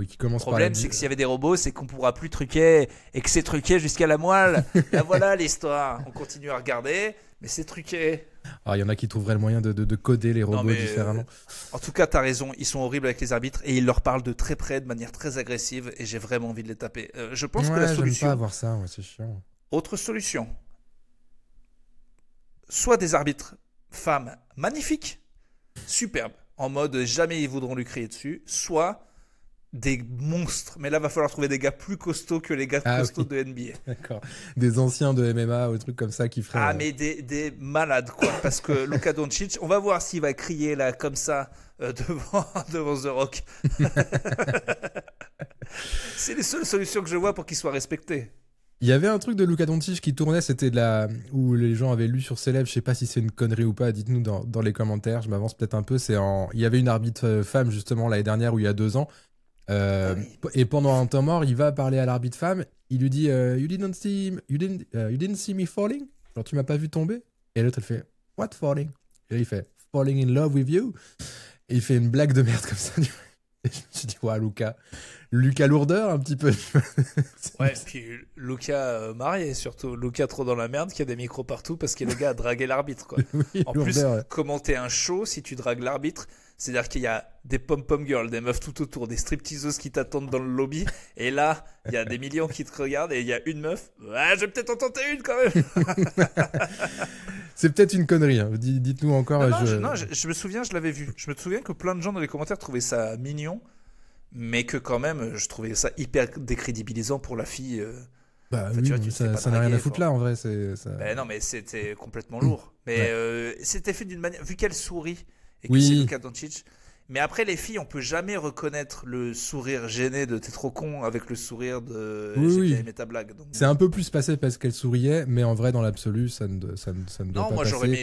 qui commence par... Le problème, c'est que s'il y avait des robots, c'est qu'on pourra plus truquer et que c'est truqué jusqu'à la moelle. Là, voilà l'histoire. On continue à regarder, mais c'est truqué. Il y en a qui trouveraient le moyen de coder les robots différemment. En tout cas, t'as raison. Ils sont horribles avec les arbitres et ils leur parlent de très près, de manière très agressive, et j'ai vraiment envie de les taper. Je pense que la solution... j'aime pas avoir ça, c'est chiant. Autre solution. Soit des arbitres femmes magnifiques, superbes, en mode jamais ils voudront lui crier dessus, soit des monstres. Mais là, va falloir trouver des gars plus costauds que les gars costauds de NBA. D'accord. Des anciens de MMA ou des trucs comme ça qui feraient... mais des malades, quoi. Parce que Luka Doncic, on va voir s'il va crier là, comme ça, devant The Rock. C'est les seules solutions que je vois pour qu'il soit respecté. Il y avait un truc de Luka Doncic qui tournait, c'était où les gens avaient lu sur ses lèvres, je sais pas si c'est une connerie ou pas, dites-nous dans les commentaires, je m'avance peut-être un peu, il y avait une arbitre femme justement l'année dernière ou il y a 2 ans, et pendant un temps mort, il va parler à l'arbitre femme, il lui dit you didn't see me falling, genre tu m'as pas vu tomber, et l'autre elle fait what falling, et là il fait falling in love with you, et il fait une blague de merde comme ça. Et je me suis dit ouais, Luka lourdeur un petit peu. Ouais, puis Luka marié surtout, Luka trop dans la merde qui a des micros partout parce que le gars a dragué l'arbitre, quoi. Oui, en lourdeur, plus, ouais. commenter un show si tu dragues l'arbitre, c'est-à-dire qu'il y a des pom-pom girls, des meufs tout autour, des stripteaseuses qui t'attendent dans le lobby, et là, il y a des millions qui te regardent et il y a une meuf, je vais peut-être en tenter une quand même. C'est peut-être une connerie, hein. Dites-nous encore. Je me souviens, je l'avais vu. Je me souviens que plein de gens dans les commentaires trouvaient ça mignon, mais que quand même, je trouvais ça hyper décrédibilisant pour la fille. Ça n'a rien à foutre là, en vrai. Non, mais c'était complètement lourd. Mais c'était fait d'une manière... Vu qu'elle sourit, et que c'est Luka Doncic... Mais après, les filles, on peut jamais reconnaître le sourire gêné de t'es trop con avec le sourire de j'ai bien aimé ta blague. Donc... C'est un peu plus passé parce qu'elle souriait, mais en vrai, dans l'absolu, ça ne doit pas passer. Non, moi, j'aurais mis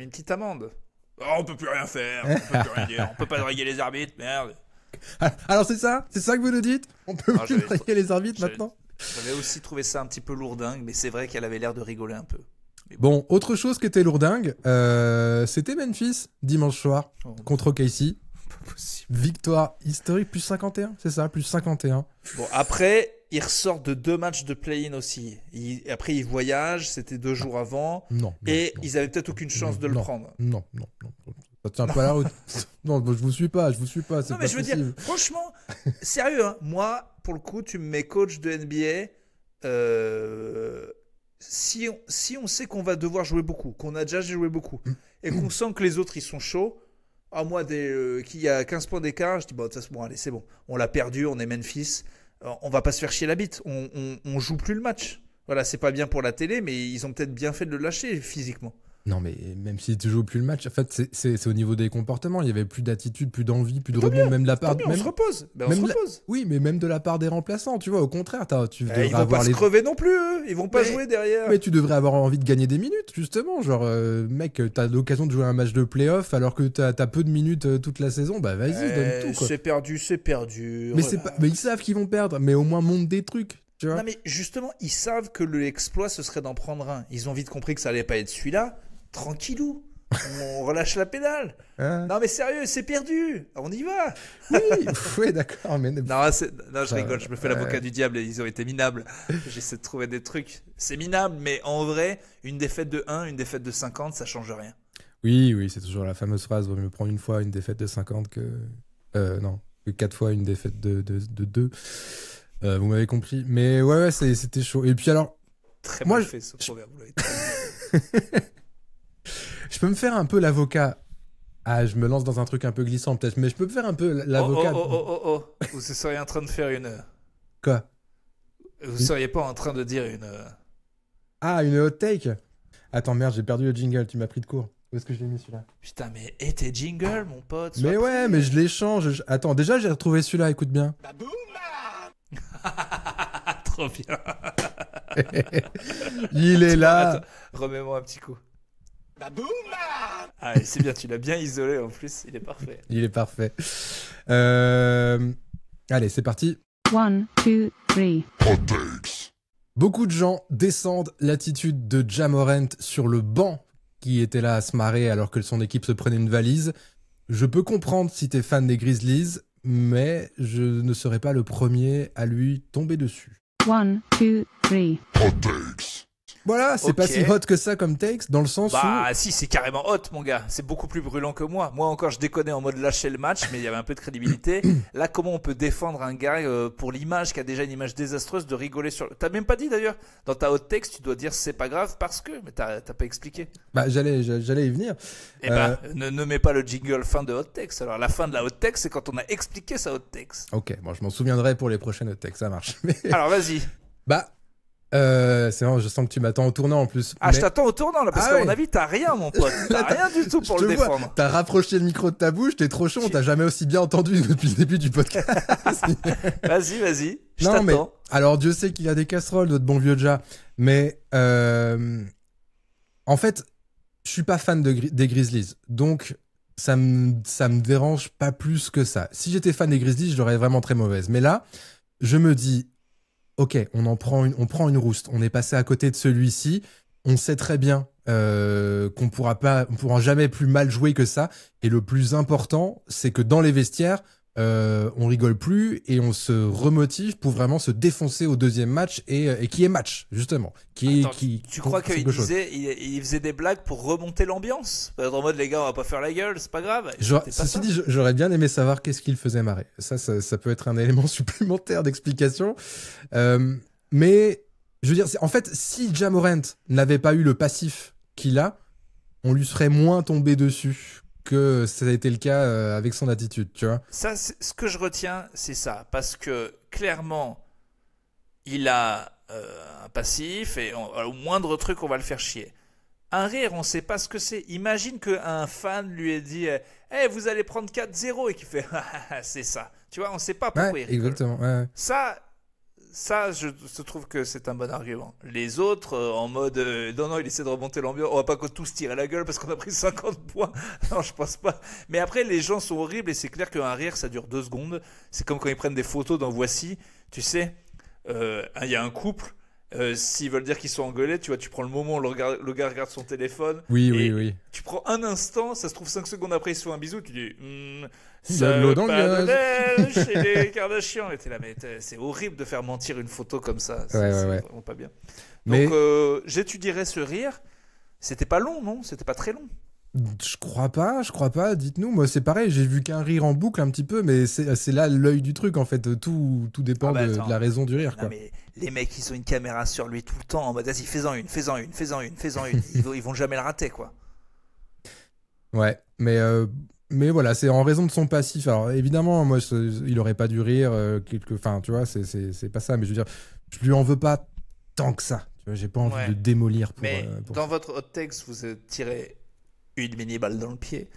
une petite amende. Oh, on peut plus rien faire, on peut plus rien dire, on peut pas draguer les arbitres, merde. Alors c'est ça que vous nous dites? On peut plus draguer les arbitres maintenant? J'avais aussi trouvé ça un petit peu lourdingue, mais c'est vrai qu'elle avait l'air de rigoler un peu. Bon, autre chose qui était lourdingue, c'était Memphis, dimanche soir, contre OKC. Pas possible. Victoire historique, plus 51, c'est ça, plus 51. Bon, après, ils ressortent de 2 matchs de play-in aussi. Après, ils voyagent, c'était 2 jours avant. Non. Ils avaient peut-être aucune chance de le prendre. Non. Ça tient pas la route. Non, je vous suis pas. Non, mais je veux dire, franchement, sérieux, hein, moi, pour le coup, tu me mets coach de NBA. Si on sait qu'on va devoir jouer beaucoup, qu'on a déjà joué beaucoup, et qu'on sent que les autres ils sont chauds, à moi qu'il y a 15 points d'écart, je dis bon, allez, c'est bon, on l'a perdu, on est Memphis, on va pas se faire chier la bite, on joue plus le match. Voilà, c'est pas bien pour la télé, mais ils ont peut-être bien fait de le lâcher physiquement. Non, mais même si tu joues plus le match, en fait, c'est au niveau des comportements. Il y avait plus d'attitude, plus d'envie, plus de rebond, même de la part. On se repose. On se repose. Oui, mais même de la part des remplaçants, tu vois. Au contraire, tu devrais ils vont pas se crever non plus, eux. Ils vont pas jouer derrière. Mais tu devrais avoir envie de gagner des minutes, justement. Genre, mec, t'as l'occasion de jouer un match de play-off alors que t'as peu de minutes toute la saison. Bah vas-y, donne tout, quoi. C'est perdu. Mais mais ils savent qu'ils vont perdre. Mais au moins monte des trucs. Tu vois. Non, mais justement, ils savent que l'exploit ce serait d'en prendre un. Ils ont vite compris que ça allait pas être celui-là. Tranquillou, on relâche la pédale. Non mais sérieux, c'est perdu, on y va. Oui, d'accord. Mais... Non, je rigole, je me fais l'avocat du diable, ils ont été minables. J'essaie de trouver des trucs. C'est minable, mais en vrai, une défaite de 1, une défaite de 50, ça change rien. Oui, c'est toujours la fameuse phrase, vaut mieux prendre une fois une défaite de 50 que 4 fois une défaite de 2. Vous m'avez compris. Mais ouais, c'était chaud. Et puis alors... Très mal fait ce proverbe. Je peux me faire un peu l'avocat. Je me lance dans un truc un peu glissant peut-être, mais je peux me faire un peu l'avocat. Oh. Vous seriez en train de faire une... Quoi? Vous seriez pas en train de dire une... une hot take? Attends, merde, j'ai perdu le jingle, tu m'as pris de court. Où est-ce que je l'ai mis celui-là? Putain, mais tes jingles, mon pote. Mais ouais, mais je les change. Attends, déjà j'ai retrouvé celui-là, écoute bien. Trop bien. Il est là. Attends, remets-moi un petit coup. Ah, c'est bien, tu l'as bien isolé en plus, il est parfait. Il est parfait. Allez, c'est parti. 1, 2, 3. Beaucoup de gens descendent l'attitude de Ja Morant sur le banc qui était là à se marrer alors que son équipe se prenait une valise. Je peux comprendre si t'es fan des Grizzlies, mais je ne serai pas le premier à lui tomber dessus. 1, 2, 3. Voilà, c'est Ok. pas si hot que ça comme takes, dans le sens Bah si, c'est carrément hot mon gars, c'est beaucoup plus brûlant que moi. Moi encore je déconnais en mode lâcher le match, mais il y avait un peu de crédibilité. Là comment on peut défendre un gars pour l'image, qui a déjà une image désastreuse, de rigoler sur... T'as même pas dit d'ailleurs, dans ta hot text tu dois dire c'est pas grave parce que, mais t'as pas expliqué. Bah, j'allais y venir. Eh ben, ne mets pas le jingle fin de hot text. Alors la fin de la hot text c'est quand on a expliqué sa hot text. Ok, bon, je m'en souviendrai pour les prochaines hot takes, ça marche. Mais... Alors vas-y. Bah, c'est vrai, je sens que tu m'attends au tournant en plus. Ah, mais... je t'attends au tournant là, parce Ah qu'à ouais. mon avis, t'as rien, mon pote. T'as rien du tout pour Je le te vois, défendre. t'as rapproché le micro de ta bouche, t'es trop chaud, on t'a jamais aussi bien entendu depuis le début du podcast. Vas-y. Je Non, mais t'attends. alors Dieu sait qu'il y a des casseroles, notre bon vieux Ja, mais en fait, je suis pas fan des Grizzlies, donc ça me dérange pas plus que ça. Si j'étais fan des Grizzlies, je l'aurais vraiment très mauvaise. Mais là, je me dis, ok, on prend une rouste. On est passé à côté de celui-ci. On sait très bien qu'on pourra jamais plus mal jouer que ça. Et le plus important, c'est que dans les vestiaires, on rigole plus et on se remotive pour vraiment se défoncer au deuxième match et qui est match justement. Attends, tu crois qu'il il faisait des blagues pour remonter l'ambiance? En mode les gars, on va pas faire la gueule, c'est pas grave. Ceci dit, j'aurais bien aimé savoir qu'est-ce qui le faisait marrer. Ça peut être un élément supplémentaire d'explication. Mais je veux dire, en fait, si Ja Morant n'avait pas eu le passif qu'il a, on lui serait moins tombé dessus que ça a été le cas avec son attitude, tu vois. Ça, ce que je retiens, c'est ça. Parce que clairement, il a un passif et au moindre truc, on va le faire chier. Un rire, on sait pas ce que c'est. Imagine qu'un fan lui ait dit hey, vous allez prendre 4-0 et qu'il fait c'est ça. Tu vois, on sait pas pourquoi il rigole. Exactement. Ouais. Ça, je trouve que c'est un bon argument. Les autres, en mode non, il essaie de remonter l'ambiance. On va pas tous tirer la gueule parce qu'on a pris 50 points. Non, je pense pas. Mais après, les gens sont horribles et c'est clair qu'un rire, ça dure 2 secondes. C'est comme quand ils prennent des photos dans Voici. Tu sais, il y a un couple. S'ils veulent dire qu'ils sont engueulés, tu vois, tu prends le moment où le gars regarde son téléphone. Oui. Tu prends un instant, ça se trouve 5 secondes après, ils se font un bisou, tu dis il y a de l'eau dans le gaz chez les Kardashians. Et t'es là, mais c'est horrible de faire mentir une photo comme ça. C'est vraiment pas bien. Mais... Donc, j'étudierais ce rire. C'était pas long, non? C'était pas très long. Je crois pas, dites-nous. Moi, c'est pareil, j'ai vu qu'un rire en boucle un petit peu, mais c'est là l'œil du truc, en fait. Tout dépend de la raison du rire, quoi. Non, mais les mecs, ils ont une caméra sur lui tout le temps, en mode, vas-y, fais-en une. Ils vont jamais le rater, quoi. Ouais, mais voilà, c'est en raison de son passif. Alors, évidemment, moi, il aurait pas dû rire, enfin, tu vois, c'est pas ça, mais je veux dire, je lui en veux pas tant que ça. Tu vois, j'ai pas envie de démolir pour dans ça. votre hot text, vous tirez une mini-balle dans le pied.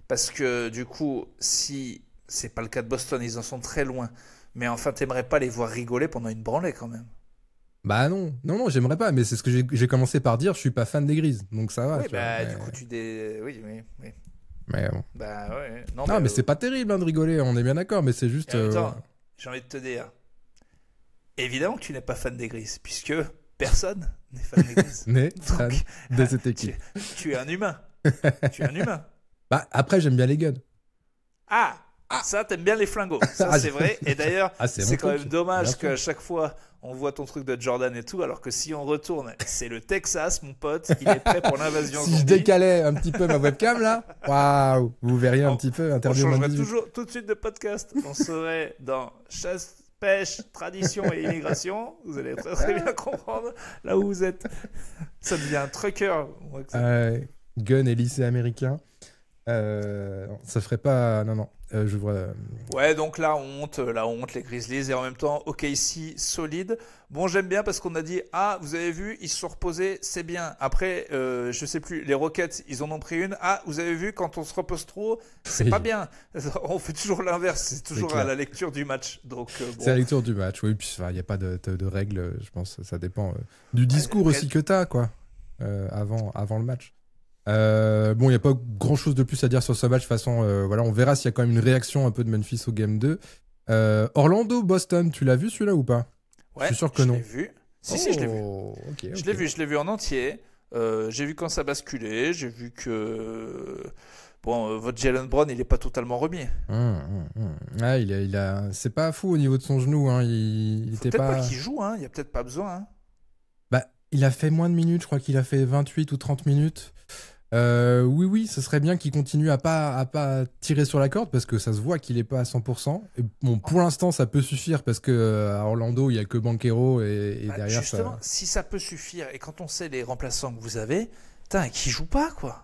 Parce que du coup, si c'est pas le cas de Boston, ils en sont très loin. Mais enfin, t'aimerais pas les voir rigoler pendant une branlée quand même. Bah non, j'aimerais pas. Mais c'est ce que j'ai commencé par dire, je suis pas fan des Grises. Donc ça va. Oui, tu vois, du coup, oui. Mais bon. Bah ouais. Non, mais c'est pas terrible de rigoler, on est bien d'accord. Mais c'est juste... j'ai envie de te dire, évidemment que tu n'es pas fan des Grises, puisque personne n'est fan des Grises. N'est fan de cette équipe. Tu es un humain. Tu es un humain. Bah, après, j'aime bien les guns. Ça, t'aimes bien les flingos. Ça, c'est vrai. Et d'ailleurs, c'est quand même dommage qu'à chaque fois, on voit ton truc de Jordan et tout, alors que si on retourne, c'est le Texas, mon pote. Il est prêt pour l'invasion Si zombie. je décalais un petit peu ma webcam, là, waouh, vous verriez un petit peu. On changerait toujours tout de suite de podcast. On serait dans chasse, pêche, tradition et immigration. Vous allez très, très bien comprendre là où vous êtes. Ça devient un trucker. Gun et lycée américain. non, ça ferait pas. Non, non. Je vois. Ouais, donc la honte, les Grizzlies, et en même temps, OKC solide. Bon, j'aime bien parce qu'on a dit, ah, vous avez vu, ils se sont reposés, c'est bien. Après, je sais plus, les Rockets, ils en ont pris une. Ah, vous avez vu, quand on se repose trop, c'est Oui. pas bien. On fait toujours l'inverse, c'est toujours clair. à la lecture du match. Donc, bon. C'est la lecture du match, oui. Puis il n'y a pas de règles, je pense. Ça dépend du discours aussi que t'as, quoi, avant le match. Bon, il n'y a pas grand-chose de plus à dire sur ce match. De toute façon, voilà, on verra s'il y a quand même une réaction un peu de Memphis au Game 2. Orlando-Boston, tu l'as vu celui-là ou pas? Ouais, je suis sûr que je non. l'ai vu. Si, je l'ai vu. Ok, Je l'ai vu en entier. J'ai vu quand ça basculait. J'ai vu que votre Jalen Brown, il est pas totalement remis. Ah, c'est pas fou au niveau de son genou. Hein. Il Faut était peut-être pas. pas qu'il joue, hein. Il y a peut-être pas besoin. Hein. Bah, il a fait moins de minutes. Je crois qu'il a fait 28 ou 30 minutes. Oui, ce serait bien qu'il continue à pas tirer sur la corde parce que ça se voit qu'il est pas à 100%. Et bon, pour l'instant, ça peut suffire parce que à Orlando, il y a que Banchero et derrière. Justement, si ça peut suffire et quand on sait les remplaçants que vous avez, putain, qui joue pas quoi.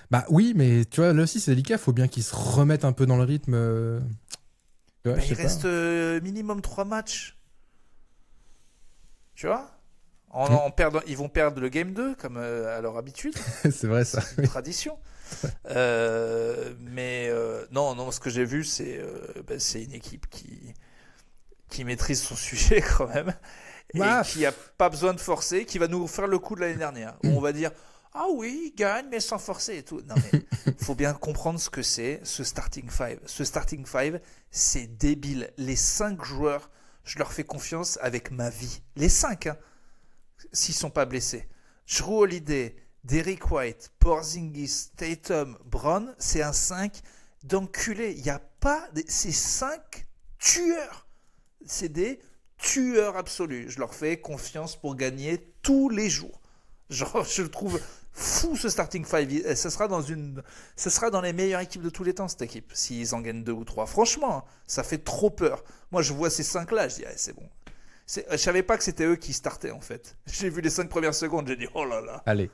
Bah oui, mais tu vois, là aussi c'est délicat. Faut bien qu'il se remette un peu dans le rythme. Tu vois, je Il sais reste minimum 3 matchs. Tu vois? Ils vont perdre le game 2 comme à leur habitude. pas. C'est vrai ça. C'est une tradition. Non, ce que j'ai vu, c'est une équipe qui maîtrise son sujet quand même et qui a pas besoin de forcer, qui va nous faire le coup de l'année dernière où on va dire ah oui, il gagne mais sans forcer et tout. Non mais faut bien comprendre ce que c'est ce starting five. Ce starting five, c'est débile. Les 5 joueurs, je leur fais confiance avec ma vie. Les 5, hein. S'ils sont pas blessés. Jrue Holiday, Derrick White, Porzingis, Tatum, Brown, c'est un 5 d'enculé. Il n'y a pas... C'est 5 tueurs. C'est des tueurs absolus. Je leur fais confiance pour gagner tous les jours. Genre, je le trouve fou ce starting five. Ça sera dans les meilleures équipes de tous les temps, cette équipe. S'ils en gagnent 2 ou 3. Franchement, ça fait trop peur. Moi, je vois ces 5-là, je dis, c'est bon. Je savais pas que c'était eux qui startaient en fait. J'ai vu les 5 premières secondes, j'ai dit oh là là. Allez.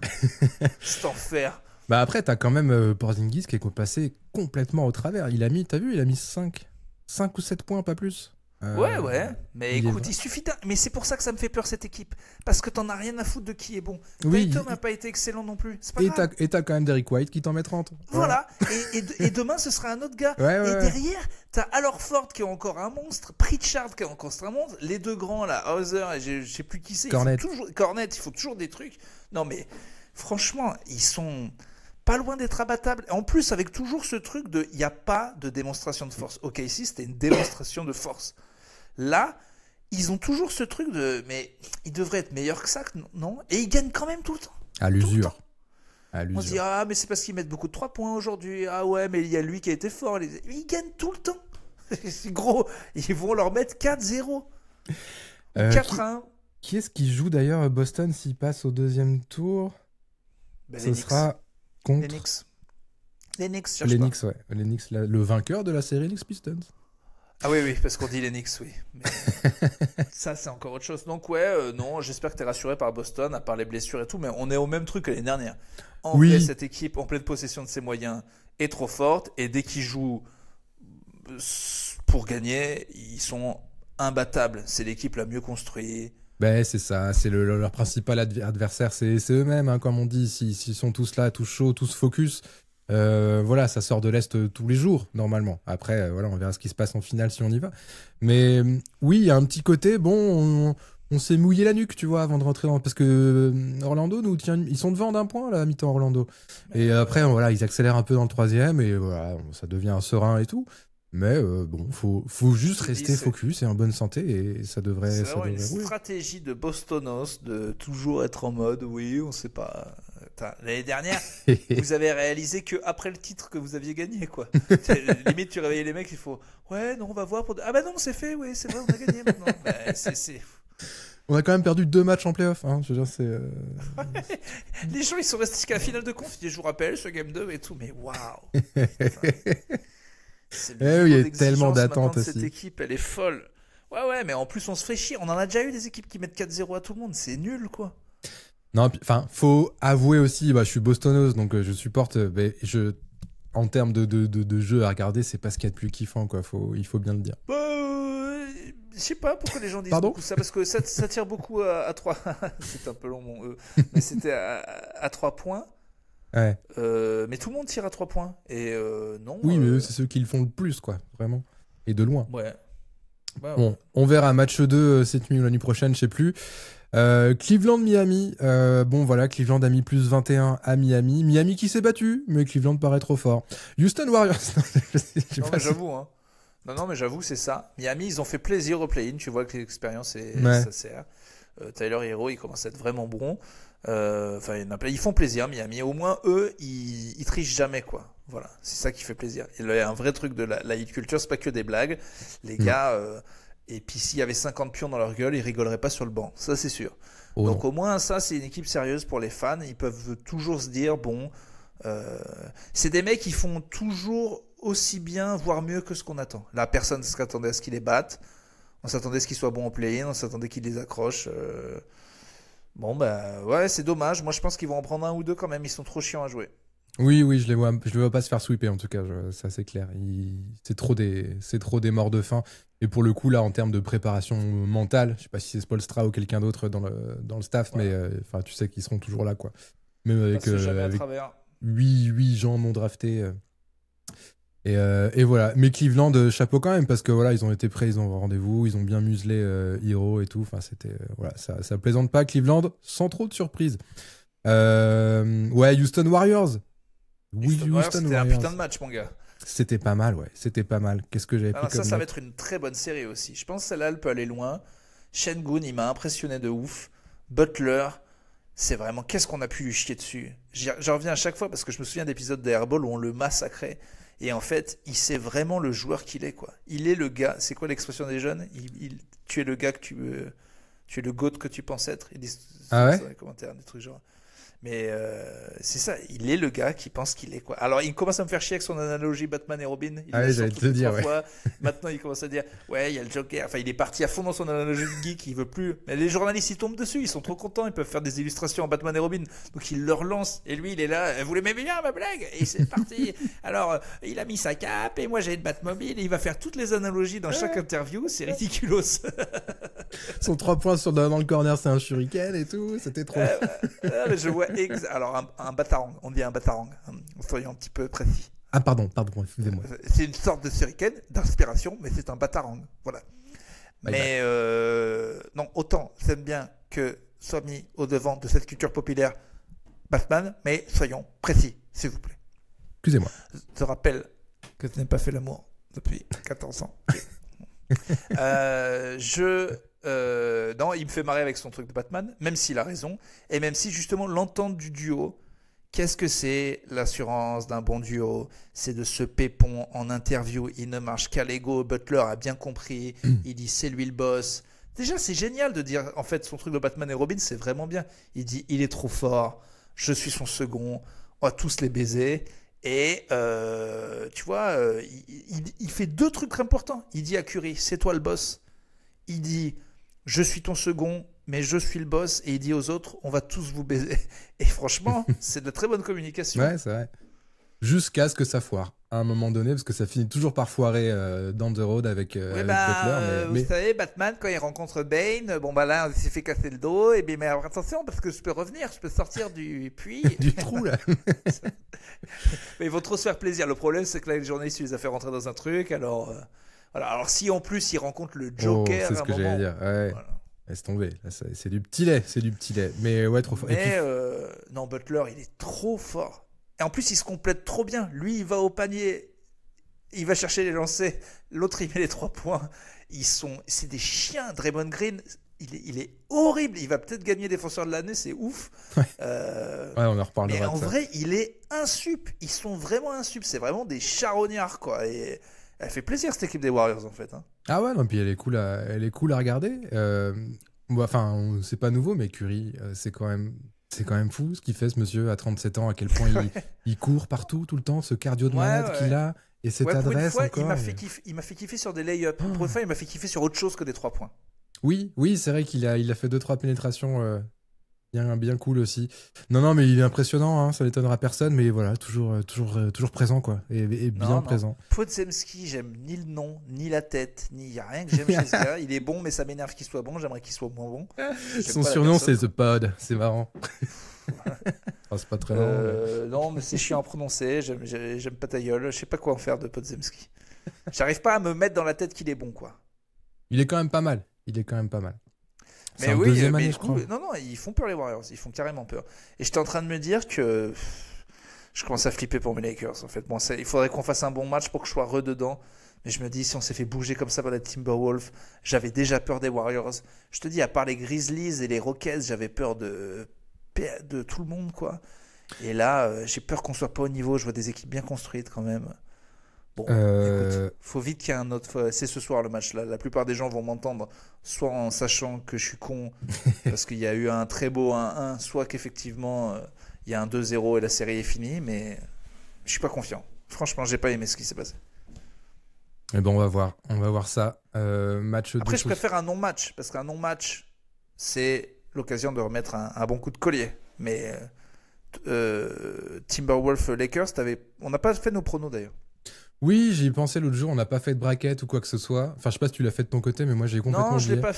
C'est enfer. Bah après, t'as quand même Porzingis qui est passé complètement au travers. T'as vu, il a mis 5 ou 7 points, pas plus. Ouais. Mais écoute, il il suffit d'un. Mais c'est pour ça que ça me fait peur cette équipe. Parce que t'en as rien à foutre de qui est bon. Oui, Tatum n'a pas été excellent non plus. C'est pas grave. Et t'as quand même Derrick White qui t'en met 30. Voilà. Et demain, ce sera un autre gars. Ouais, et ouais. derrière, t'as Alorford qui est encore un monstre. Pritchard qui est encore un monstre. Les deux grands là, Hauser et je sais plus qui c'est. Cornet, il faut toujours des trucs. Non mais franchement, ils sont pas loin d'être abattables. En plus, avec toujours ce truc de il n'y a pas de démonstration de force. Ok, ici, c'était une démonstration de force. Là, ils ont toujours ce truc de mais ils devraient être meilleurs que ça, non? Et ils gagnent quand même tout le temps. À l'usure. On se dit ah mais c'est parce qu'ils mettent beaucoup de 3 points aujourd'hui. Ah ouais mais il y a lui qui a été fort. Ils gagnent tout le temps. C'est gros. Ils vont leur mettre 4-0. 4-1. Qui est-ce qui joue d'ailleurs Boston s'il passe au deuxième tour? Ce sera contre les Knicks. Les Knicks, ouais. Les Knicks, le vainqueur de la série Knicks Pistons. Ah oui, parce qu'on dit les Knicks, oui. Mais ça, c'est encore autre chose. Donc non, j'espère que tu es rassuré par Boston, à part les blessures et tout, mais on est au même truc que l'année dernière. En vrai, cette équipe, en pleine possession de ses moyens, est trop forte, et dès qu'ils jouent pour gagner, ils sont imbattables. C'est l'équipe la mieux construite. Ben, c'est ça, c'est leur principal adversaire, c'est eux-mêmes, hein, comme on dit. S'ils sont tous là, tous chauds, tous focus... voilà, ça sort de l'Est tous les jours, normalement. Après, voilà, on verra ce qui se passe en finale si on y va. Mais oui, il y a un petit côté, bon, on s'est mouillé la nuque, tu vois, avant de rentrer dans... Parce que Orlando nous tient... Ils sont devant d'un point, là, à mi-temps, Orlando. Et après, voilà, ils accélèrent un peu dans le troisième, et voilà, ça devient un serein et tout. Mais bon, faut juste rester focus et en bonne santé, et ça devrait... C'est vraiment une stratégie de Bostonos, de toujours être en mode, oui, on sait pas... L'année dernière, vous avez réalisé que après le titre que vous aviez gagné, quoi. Limite, tu réveillais les mecs, il faut ouais, non, on va voir. Ah bah non, c'est fait, oui, c'est vrai, on a gagné maintenant. C'est... On a quand même perdu 2 matchs en playoff. Hein. Je veux dire, c'est. Les gens, ils sont restés jusqu'à la finale de conf. Je vous rappelle ce game 2 et tout, mais waouh. Il y a tellement d'attentes aussi. Cette équipe, elle est folle. Ouais, mais en plus, on se fait chier. On en a déjà eu des équipes qui mettent 4-0 à tout le monde. C'est nul, quoi. Non, enfin, faut avouer aussi, je suis bostonose, donc je supporte. en termes de jeu à regarder, c'est pas ce qu'il y a de plus kiffant, quoi. Il faut bien le dire. Je sais pas pourquoi les gens disent Pardon beaucoup ça, parce que ça tire beaucoup à 3. C'est un peu long, mon mais c'était à 3 points. Ouais. Mais tout le monde tire à 3 points. Et non. Oui, mais eux, c'est ceux qui le font le plus, quoi. Vraiment. Et de loin. Ouais. Bah, Bon, on verra match 2 cette nuit ou la nuit prochaine, je sais plus. Cleveland-Miami. Bon, voilà, Cleveland a mis plus 21 à Miami. Miami qui s'est battu, mais Cleveland paraît trop fort. Houston Warriors. Je sais non, pas mais si- j'avoue, hein. Non, mais j'avoue, c'est ça. Miami, ils ont fait plaisir au play-in. Tu vois que l'expérience, Ouais. ça sert. Tyler Hero, il commence à être vraiment bon. Enfin, il y en a plein. Ils font plaisir, Miami. Au moins, eux, ils trichent jamais, quoi. Voilà, c'est ça qui fait plaisir. Il y a un vrai truc de la hit culture, c'est pas que des blagues. Les gars, et puis s'il y avait 50 pions dans leur gueule, ils rigoleraient pas sur le banc. Ça, c'est sûr. Oh, Donc non. au moins, ça, c'est une équipe sérieuse pour les fans. Ils peuvent toujours se dire, bon, c'est des mecs qui font toujours aussi bien, voire mieux que ce qu'on attend. Là, personne ne s'attendait à ce qu'ils les battent. On s'attendait à ce qu'ils soient bons en play-in. On s'attendait qu'ils les accrochent. Bon, bah ouais, c'est dommage. Moi, je pense qu'ils vont en prendre un ou deux quand même. Ils sont trop chiants à jouer. Oui, je les vois pas se faire sweeper en tout cas, ça c'est clair. C'est trop des morts de faim. Et pour le coup là, en termes de préparation mentale, je sais pas si c'est Spoelstra ou quelqu'un d'autre dans le staff, Ouais. mais enfin tu sais qu'ils seront toujours là quoi. Même avec, Passe jamais à avec travers. 8 gens non draftés. Et voilà. Mais Cleveland, chapeau quand même, parce que voilà, ils ont été prêts, ils ont rendez-vous, ils ont bien muselé Hero et tout. Enfin, c'était voilà, ça plaisante pas. Cleveland, sans trop de surprise. Ouais, Houston Warriors. Oui, Houston Warriors, Houston c'était un Warriors. putain de match, mon gars. C'était pas mal, ouais. C'était pas mal. Qu'est-ce que j'avais pris Alors comme ça va note être une très bonne série aussi. Je pense que celle-là, elle peut aller loin. Şengün, il m'a impressionné de ouf. Butler, c'est vraiment... Qu'est-ce qu'on a pu lui chier dessus? J'en reviens à chaque fois parce que je me souviens d'épisodes d'Airball où on le massacrait. Et en fait, il sait vraiment le joueur qu'il est, quoi. Il est le gars... C'est quoi l'expression des jeunes? Tu es le gars que tu es le GOAT que tu penses être. Ils disent Ah ouais ça dans les commentaires, des trucs genre... Mais c'est ça, il est le gars qui pense qu'il est, quoi. Alors il commence à me faire chier avec son analogie Batman et Robin. Il Ah l'a oui, sorti j'allais te le dire, 3 ouais. fois. Maintenant il commence à dire ouais, il y a le Joker. Enfin, il est parti à fond dans son analogie de geek, il veut plus. Mais les journalistes ils tombent dessus, ils sont trop contents, ils peuvent faire des illustrations en Batman et Robin. Donc il leur lance et lui il est là, vous l'aimez bien ma blague? Et c'est parti. Alors il a mis sa cape et moi j'ai une Batmobile et il va faire toutes les analogies dans chaque interview, c'est ridiculos. Son 3 points dans le corner, c'est un shuriken et tout. C'était trop. Mais je vois alors un batarang, on dit un batarang, soyons un petit peu précis. Ah, pardon, excusez-moi. C'est une sorte de shuriken d'inspiration, mais c'est un batarang, voilà. Bye Mais non, autant j'aime bien que soit mis au devant de cette culture populaire Batman, mais soyons précis, s'il vous plaît. Excusez-moi. Je rappelle que je n'ai pas fait l'amour depuis 14 ans. Non, il me fait marrer avec son truc de Batman, même s'il a raison, et même si justement l'entente du duo, qu'est-ce que c'est l'assurance d'un bon duo? C'est de ce pépon en interview, il ne marche qu'à l'ego. Butler a bien compris, il dit c'est lui le boss. Déjà, c'est génial de dire, en fait, son truc de Batman et Robin, c'est vraiment bien. Il dit, il est trop fort, je suis son second, on va tous les baiser. Et tu vois, il fait 2 trucs très importants. Il dit à Curry, c'est toi le boss. Il dit, je suis ton second, mais je suis le boss. Et il dit aux autres, on va tous vous baiser. Et franchement, c'est de la très bonne communication. Ouais, c'est vrai. Jusqu'à ce que ça foire, à un moment donné, parce que ça finit toujours par foirer down the road avec, Ouais, avec bah, Butler. vous savez, Batman, quand il rencontre Bane, bon bah là, il s'est fait casser le dos. Et bien, mais alors, attention, parce que je peux revenir, je peux sortir du puits. Du trou, là. Mais ils vont trop se faire plaisir. Le problème, c'est que là, les journalistes, ils les a fait rentrer dans un truc. Alors, voilà. Alors si en plus, ils rencontrent le Joker, c'est ce à un que moment, j'allais dire. Ouais. voilà. Laisse tomber. Là, c'est du petit lait. C'est du petit lait. Mais ouais, trop fort. Et Mais puis, non, Butler, il est trop fort. Et en plus, il se complète trop bien. Lui, il va au panier, il va chercher les lancers. L'autre, il met les 3 points. C'est des chiens. Draymond Green, il est horrible. Il va peut-être gagner défenseur de l'année, c'est ouf. Ouais. On en reparlera Mais de en ça. vrai, il est insup. Ils sont vraiment insup. C'est vraiment des charognards, quoi. Et elle fait plaisir, cette équipe des Warriors, en fait. Hein. Ah ouais, non, puis elle est cool à regarder. Enfin, c'est pas nouveau, mais Curry, c'est quand même fou ce qu'il fait, ce monsieur, à 37 ans, à quel point il court partout, tout le temps, ce cardio de malade ouais. qu'il a, et cette Ouais, pour une adresse fois, encore. il m'a fait kiffer sur des lay-ups. Pour une fois, il m'a fait kiffer sur autre chose que des 3 points. Oui, c'est vrai qu'il a fait 2-3 pénétrations bien cool aussi. Non, mais il est impressionnant, hein, ça n'étonnera personne, mais voilà, toujours présent, quoi, et bien Non. présent. Podziemski, j'aime ni le nom, ni la tête, ni il y a rien que j'aime chez ce gars. Il est bon, mais ça m'énerve qu'il soit bon. J'aimerais qu'il soit moins bon. J'aime Son pas la surnom, c'est personne. The Pod, c'est marrant. Enfin, c'est pas très marrant. Non, mais c'est chiant à prononcer. J'aime pas ta gueule. Je sais pas quoi en faire de Podziemski. J'arrive pas à me mettre dans la tête qu'il est bon, quoi. Il est quand même pas mal. C'est Mais en oui, deuxième mais année, du je coup, crois. non, ils font peur les Warriors. Ils font carrément peur. Et j'étais en train de me dire que je commence à flipper pour mes Lakers. En fait, bon, il faudrait qu'on fasse un bon match pour que je sois rededans. Mais je me dis, si on s'est fait bouger comme ça par les Timberwolves, j'avais déjà peur des Warriors. Je te dis, à part les Grizzlies et les Rockets, j'avais peur de tout le monde, quoi. Et là, j'ai peur qu'on soit pas au niveau. Je vois des équipes bien construites quand même. Bon, écoute, faut vite qu'il y ait un autre. C'est ce soir le match là. La plupart des gens vont m'entendre, soit en sachant que je suis con parce qu'il y a eu un très beau 1-1, soit qu'effectivement il y a un 2-0 et la série est finie. Mais je suis pas confiant. Franchement, j'ai pas aimé ce qui s'est passé. Mais bon, on va voir ça. Match Après, de je préfère un non-match parce qu'un non-match, c'est l'occasion de remettre un bon coup de collier. Mais Timberwolves Lakers, on n'a pas fait nos pronos d'ailleurs. Oui, j'y ai pensé l'autre jour, on n'a pas fait de bracket ou quoi que ce soit. Enfin, je sais pas si tu l'as fait de ton côté, mais moi j'ai complètement Non, je oublié. l'ai pas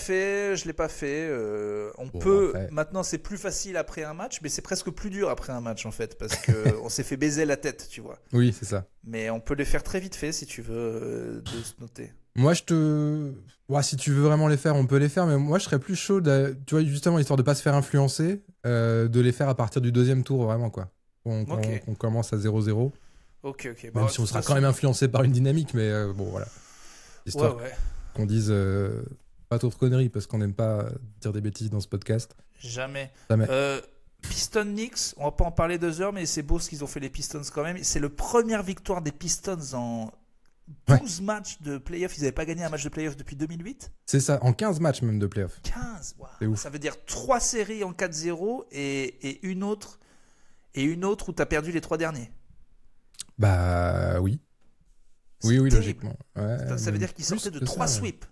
fait. On Bon, peut. après. Maintenant, c'est plus facile après un match, mais c'est presque plus dur après un match en fait, parce que on s'est fait baiser la tête, tu vois. Oui, c'est ça. Mais on peut les faire très vite fait si tu veux de se noter. Moi, ouais, si tu veux vraiment les faire, on peut les faire, mais moi je serais plus chaud, tu vois, justement, histoire de pas se faire influencer, de les faire à partir du deuxième tour, vraiment, quoi. Ok. Qu'on commence à 0-0. Ok. Même Bah, si on de sera toute quand même façon- influencé par une dynamique, mais bon, voilà. Histoire Ouais. qu'on dise pas trop de conneries, parce qu'on n'aime pas dire des bêtises dans ce podcast. Jamais. Jamais. Pistons Knicks, on va pas en parler 2 heures, mais c'est beau ce qu'ils ont fait les Pistons quand même. C'est la première victoire des Pistons en 12 matchs de playoffs. Ils n'avaient pas gagné un match de playoffs depuis 2008. C'est ça, en 15 matchs même de playoff. 15, waouh. C'est ouf. Ça veut dire 3 séries en 4-0 et une autre où tu as perdu les 3 derniers. Bah oui. C'est Oui, terrible. logiquement. Ouais, Ça veut même dire qu'ils plus sortaient de que 3 ça, sweeps.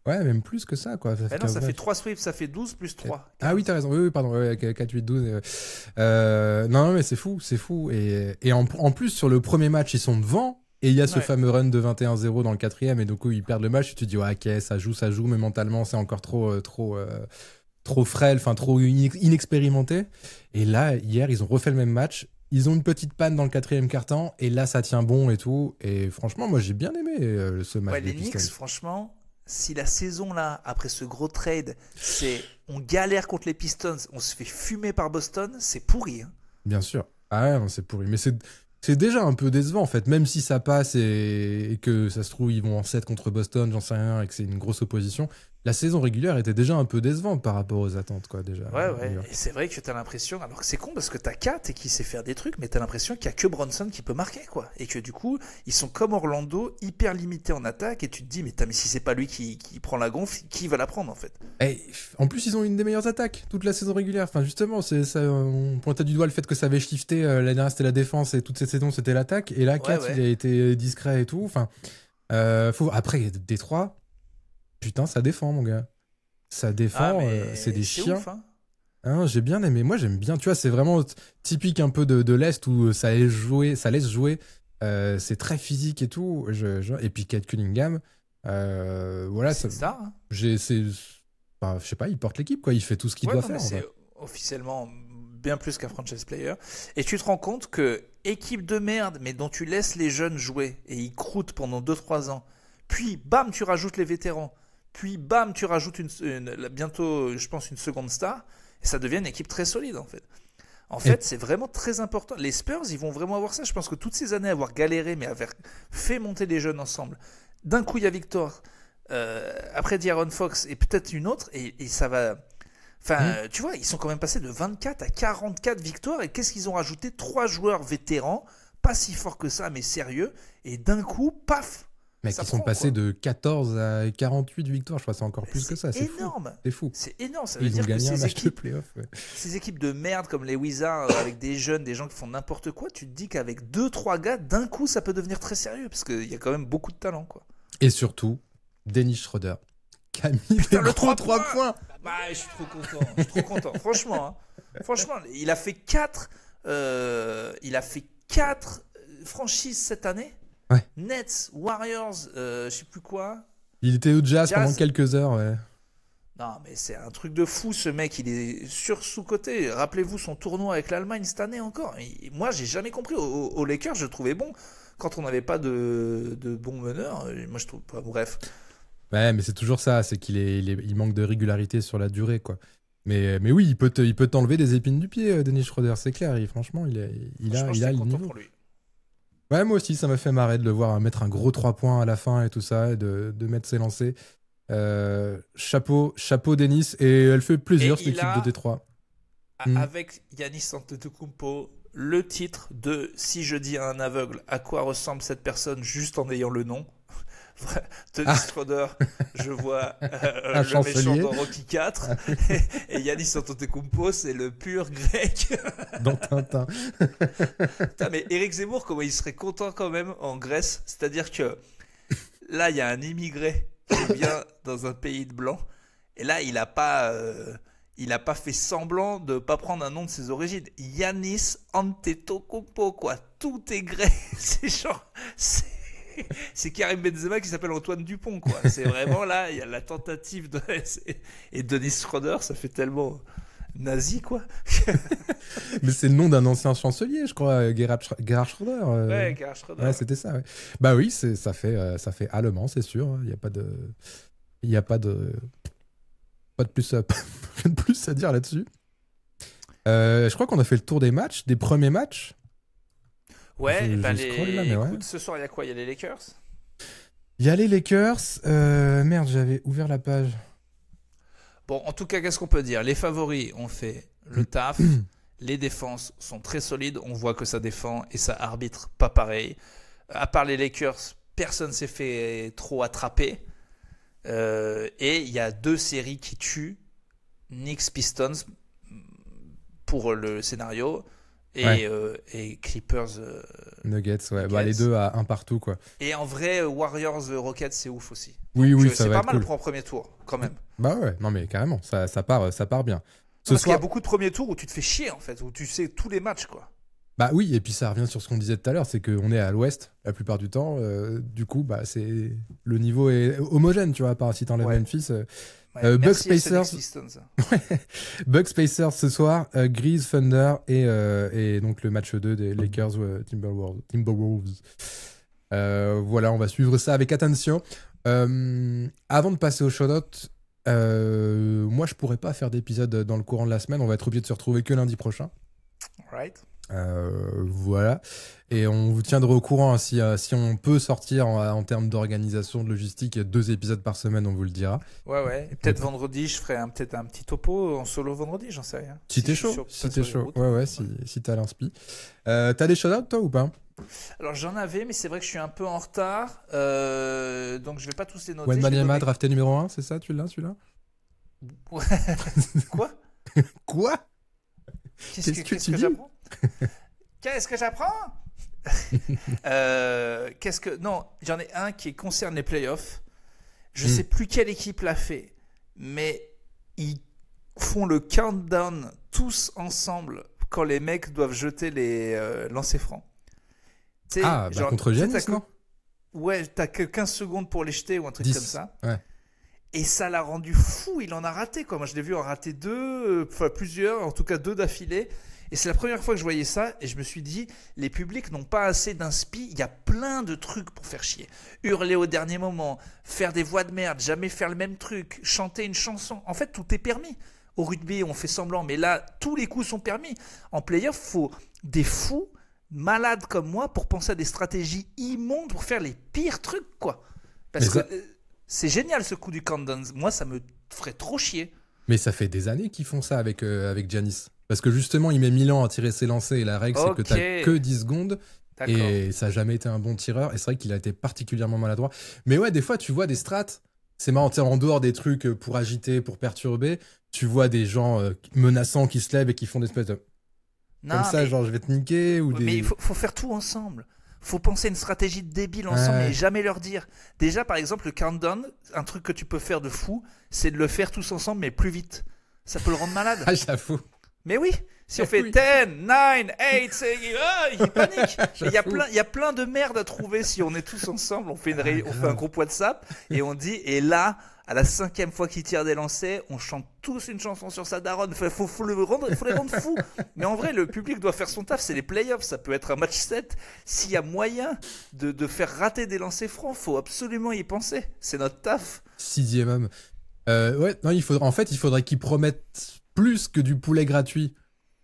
Ouais, même plus que ça, quoi. Ça fait Non, ça 15 fait matchs. 3 sweeps, ça fait 12 plus 3. Ah oui, t'as raison. Oui, pardon. Ouais, 4, 8, 12. Non, mais c'est fou. Et en plus, sur le premier match, ils sont devant. Et il y a ce Ouais. fameux run de 21-0 dans le quatrième. Et du coup, ils perdent le match. Et tu te dis, ouais, ok, ça joue. Mais mentalement, c'est encore trop frêle, enfin, trop inexpérimenté. Et là, hier, ils ont refait le même match. Ils ont une petite panne dans le quatrième quart-temps. Et là, ça tient bon et tout. Et franchement, moi, j'ai bien aimé ce match. Ouais, des les Knicks, Pistons. franchement, si la saison là, après ce gros trade, c'est on galère contre les Pistons, on se fait fumer par Boston, c'est pourri. Hein. Bien sûr. Ah ouais, non, c'est pourri. Mais c'est déjà un peu décevant, en fait. Même si ça passe et que ça se trouve, ils vont en 7 contre Boston, j'en sais rien, et que c'est une grosse opposition. La saison régulière était déjà un peu décevante par rapport aux attentes, quoi, déjà. Ouais. Et c'est vrai que t'as l'impression, alors que c'est con parce que t'as Kat et qui sait faire des trucs, mais t'as l'impression qu'il y a que Bronson qui peut marquer, quoi. Et que du coup, ils sont comme Orlando, hyper limités en attaque, et tu te dis, mais si c'est pas lui qui prend la gonfle, qui va la prendre en fait? Et en plus, ils ont une des meilleures attaques toute la saison régulière. Enfin, justement, on pointait du doigt le fait que ça avait shifté. L'année dernière, c'était la défense et toute cette saison, c'était l'attaque. Et là, Kat, Ouais. il a été discret et tout. Enfin, après, Détroit, putain, ça défend, mon gars. Ça défend, mais c'est des chiens. ouf, hein. Hein, j'ai bien aimé. Moi, j'aime bien. Tu vois, c'est vraiment typique un peu de l'Est où ça laisse jouer. C'est très physique et tout. Et puis, Kate Cunningham, voilà. C'est ça, hein. Je sais pas, il porte l'équipe, quoi. Il fait tout ce qu'il doit Non, mais faire. c'est officiellement bien plus qu'un franchise player. Et tu te rends compte que équipe de merde, mais dont tu laisses les jeunes jouer et ils croûtent pendant 2-3 ans. Puis, bam, tu rajoutes les vétérans. Puis, bam, tu rajoutes bientôt, je pense, une seconde star. Et ça devient une équipe très solide, en fait. En fait, c'est vraiment très important. Les Spurs, ils vont vraiment avoir ça. Je pense que toutes ces années, avoir galéré, mais avoir fait monter les jeunes ensemble. D'un coup, il y a Victor. Après, De'Aaron Fox et peut-être une autre. Et ça va... Enfin, tu vois, ils sont quand même passés de 24 à 44 victoires. Et qu'est-ce qu'ils ont rajouté? 3 joueurs vétérans, pas si forts que ça, mais sérieux. Et d'un coup, paf, Mec, ça ils sont prend, passés quoi. de 14 à 48 victoires. Je crois que c'est encore plus que ça. C'est énorme. fou. C'est fou. C'est énorme. Ça Et veut ils ont dire que gagné un match de playoff. Ouais. ces équipes de merde comme les Wizards avec des jeunes, des gens qui font n'importe quoi, tu te dis qu'avec 2-3 gars, d'un coup, ça peut devenir très sérieux parce qu'il y a quand même beaucoup de talent, quoi. Et surtout, Dennis Schroeder. qui a mis des Putain, le gros 3 3 points. Bah, je suis trop content. Je suis trop content. Franchement, hein. Franchement, il a fait 4 franchises cette année. Ouais. Nets, Warriors, je sais plus quoi. Il était au Jazz Jazz. pendant quelques heures, ouais. Non, mais c'est un truc de fou, ce mec. Il est sous-coté. Rappelez-vous son tournoi avec l'Allemagne cette année encore. Moi, j'ai jamais compris. Aux Lakers, je le trouvais bon. Quand on n'avait pas de bons meneurs, moi, je trouve pas. Bref. Ouais, mais c'est toujours ça, c'est il manque de régularité sur la durée, quoi. Mais oui, il peut t'enlever des épines du pied, Dennis Schroeder, c'est clair. Franchement, il a J'étais le content niveau. pour lui. Ouais, moi aussi, ça m'a fait marrer de le voir mettre un gros 3 points à la fin et tout ça, et de mettre ses lancers. Chapeau Dennis, et elle fait plaisir, Et cette il équipe a- de Détroit. Mm. Avec Giannis Antetokounmpo, le titre de Si je dis à un aveugle à quoi ressemble cette personne juste en ayant le nom. Dennis Schroeder, je vois le chancelier. méchant dans Rocky 4 et Giannis Antetokounmpo, c'est le pur grec. Dans Tintin. Putain, mais Éric Zemmour, comment il serait content quand même en Grèce. C'est-à-dire que là, il y a un immigré qui vient dans un pays de blancs et là, il a pas fait semblant de pas prendre un nom de ses origines. Giannis Antetokounmpo, quoi. Tout est grec. C'est genre... C'est Karim Benzema qui s'appelle Antoine Dupont, quoi. C'est vraiment là, il y a la tentative de... Et Dennis Schroeder, ça fait tellement nazi, quoi. Mais c'est le nom d'un ancien chancelier, je crois, Gerhard Schröder. Ouais, Gerhard Schröder. Ouais, c'était ça, ouais. Bah oui, ça fait allemand, c'est sûr. Il n'y a pas de plus, rien de plus à dire là-dessus. Je crois qu'on a fait le tour des premiers matchs. Ouais, Je scrolle là, mais ouais. écoute, ce soir, il y a quoi? Il y a les Lakers? Il y a les Lakers. Merde, j'avais ouvert la page. Bon, en tout cas, qu'est-ce qu'on peut dire? Les favoris ont fait le taf. Les défenses sont très solides. On voit que ça défend et ça arbitre pas pareil. À part les Lakers, personne s'est fait trop attraper. Et il y a 2 séries qui tuent. Knicks Pistons pour le scénario. Et Clippers Nuggets, ouais. Nuggets. Bah, les deux à un partout, quoi. Et en vrai, Warriors Rockets, c'est ouf aussi. Oui, Donc, oui, ça c'est va pas être mal cool. pour un premier tour, quand même. Bah ouais, non mais carrément, ça part bien. Parce qu'il y a beaucoup de premiers tours où tu te fais chier, en fait, où tu sais tous les matchs, quoi. Bah oui, et puis ça revient sur ce qu'on disait tout à l'heure, c'est qu'on est à l'ouest la plupart du temps. Du coup, bah le niveau est homogène, tu vois, à part si t'enlèves Ouais. Memphis. Ouais, Bucks merci Pacers. FC Pistons. Bucks Pacers ce soir, Grizz Thunder et donc le match 2 des Lakers Timberwolves. Voilà, on va suivre ça avec attention. Avant de passer au shout-out, moi je pourrais pas faire d'épisode dans le courant de la semaine, on va être obligé de se retrouver que lundi prochain. Right. Voilà, et on vous tiendra au courant, si on peut sortir en termes d'organisation, de logistique, 2 épisodes par semaine, on vous le dira. Ouais. Et peut-être vendredi, je ferai peut-être un petit topo en solo vendredi, j'en sais rien. Si t'es je suis chaud, sur si t'es les chaud. routes. Ouais, si t'as l'inspi. T'as des shout-outs toi ou pas? Alors j'en avais, mais c'est vrai que je suis un peu en retard, donc je vais pas tous les noter. Wembanyama drafté numéro 1, c'est ça, tu l'as celui-là? Quoi? Quoi? Qu'est-ce que tu dis? j'apprends? Qu'est-ce que j'apprends? Non, j'en ai un qui concerne les playoffs. Je sais plus quelle équipe l'a fait, mais ils font le countdown tous ensemble quand les mecs doivent jeter les lancers francs. Tu sais, contre tu sais, Giannis, non? Ouais, t'as que 15 secondes pour les jeter ou un truc 10, comme ça. ouais. Et ça l'a rendu fou, il en a raté, quoi. Moi, je l'ai vu en rater 2, plusieurs, en tout cas 2 d'affilée. Et c'est la première fois que je voyais ça, et je me suis dit, les publics n'ont pas assez d'inspi, il y a plein de trucs pour faire chier. Hurler au dernier moment, faire des voix de merde, jamais faire le même truc, chanter une chanson. En fait, tout est permis. Au rugby, on fait semblant, mais là, tous les coups sont permis. En playoff, il faut des fous malades comme moi pour penser à des stratégies immondes pour faire les pires trucs, quoi. Parce que c'est génial ce coup du countdown. Moi, ça me ferait trop chier. Mais ça fait des années qu'ils font ça avec Giannis. Parce que justement, il met 1000 ans à tirer ses lancers et la règle, c'est que t'as que 10 secondes. D'accord. Et ça n'a jamais été un bon tireur. Et c'est vrai qu'il a été particulièrement maladroit. Mais ouais, des fois, tu vois des strats. C'est marrant, en dehors des trucs pour agiter, pour perturber, tu vois des gens menaçants qui se lèvent et qui font des espèces de... Non, comme ça, mais... genre je vais te niquer ou des... Mais il faut faire tout ensemble. Faut penser à une stratégie débile ensemble Ouais. et jamais leur dire. Déjà, par exemple, le countdown, un truc que tu peux faire de fou, c'est de le faire tous ensemble, mais plus vite. Ça peut le rendre malade. Ah, j'avoue. Mais oui, si on fait Oui. 10, 9, 8, il panique. Il J'avoue. y a plein de merde à trouver si on est tous ensemble. On fait, on fait un groupe WhatsApp et on dit, et là, à la 5e fois qu'il tire des lancers, on chante tous une chanson sur sa daronne. Faut les rendre fous. Mais en vrai, le public doit faire son taf. C'est les playoffs. Ça peut être un match 7. S'il y a moyen de faire rater des lancers francs, faut absolument y penser. C'est notre taf. 6e homme. Ouais, non, en fait, il faudrait qu'ils promettent plus que du poulet gratuit.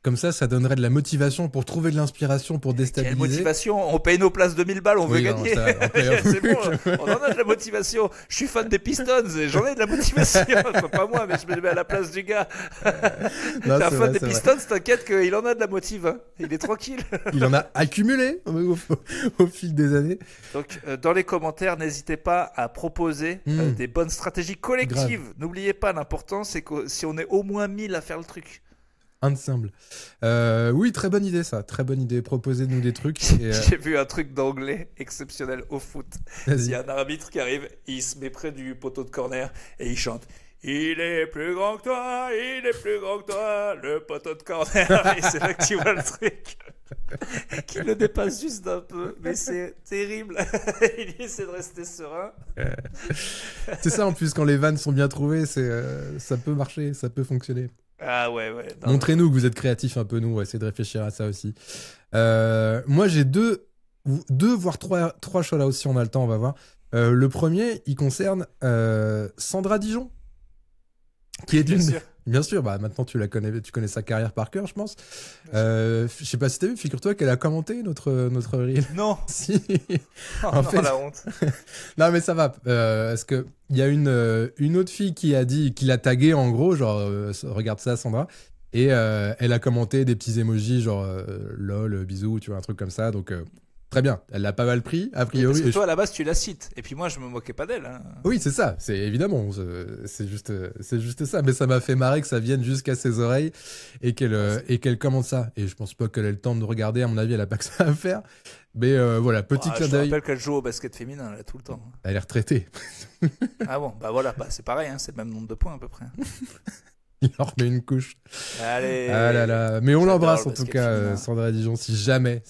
Comme ça donnerait de la motivation pour trouver de l'inspiration pour Quelle déstabiliser. motivation. On paye nos places 2000 balles, on veut Oui, non, gagner. ça, après, C'est bon, on en a de la motivation. Je suis fan des Pistons et j'en ai de la motivation. Enfin, pas moi, mais je me mets à la place du gars. Non, T'es un c'est fan vrai, des c'est vrai. Pistons, t'inquiète qu'il en a de la motive. Hein. Il est tranquille. Il en a accumulé au fil des années. Donc, dans les commentaires, n'hésitez pas à proposer des bonnes stratégies collectives. N'oubliez pas, l'important, c'est que si on est au moins 1000 à faire le truc. Ensemble. Oui, très bonne idée ça. Très bonne idée. Proposez-nous des trucs. Et, J'ai vu un truc d'anglais exceptionnel au foot. Il vas-y. y a un arbitre qui arrive, il se met près du poteau de corner et il chante. Il est plus grand que toi, il est plus grand que toi, le poteau de corner. Et c'est là que tu vois le truc. Qui le dépasse juste d'un peu. Mais c'est terrible. Il essaie de rester serein. C'est ça en plus, quand les vannes sont bien trouvées, ça peut marcher, ça peut fonctionner. Ah ouais. Non, Montrez-nous que vous êtes créatifs un peu, nous, on va essayer de réfléchir à ça aussi. Moi, j'ai deux voire trois shout-outs si on a le temps, on va voir. Le premier, il concerne Sandra Dijon, qui est bien une... sûr. Bien sûr, bah maintenant tu connais sa carrière par cœur, je pense. Je sais pas si t'as vu, figure-toi qu'elle a commenté notre reel. Non. Si. Oh, En non, fait- la honte. Non mais ça va. Est-ce que il y a une autre fille qui l'a tagué en gros, genre regarde ça Sandra, et elle a commenté des petits emojis genre lol, bisous, tu vois, un truc comme ça. Donc très bien. Elle l'a pas mal pris a priori. Parce que et toi, à la base, tu la cites. Et puis moi, je me moquais pas d'elle. Hein. Oui, c'est ça, c'est évidemment, c'est juste ça, mais ça m'a fait marrer que ça vienne jusqu'à ses oreilles et qu'elle commente ça. Et je pense pas qu'elle ait le temps de regarder, à mon avis, elle a pas que ça à faire. Mais voilà, petit Ah, clin je te d'œil. rappelle qu'elle joue au basket féminin là, tout le temps. Elle est retraitée. Ah bon, bah voilà, c'est pareil, hein, c'est le même nombre de points à peu près. Il en remet une couche. Allez. Ah là là. Mais on J'adore l'embrasse le en tout basket cas, féminin. Sandra Dijon, si jamais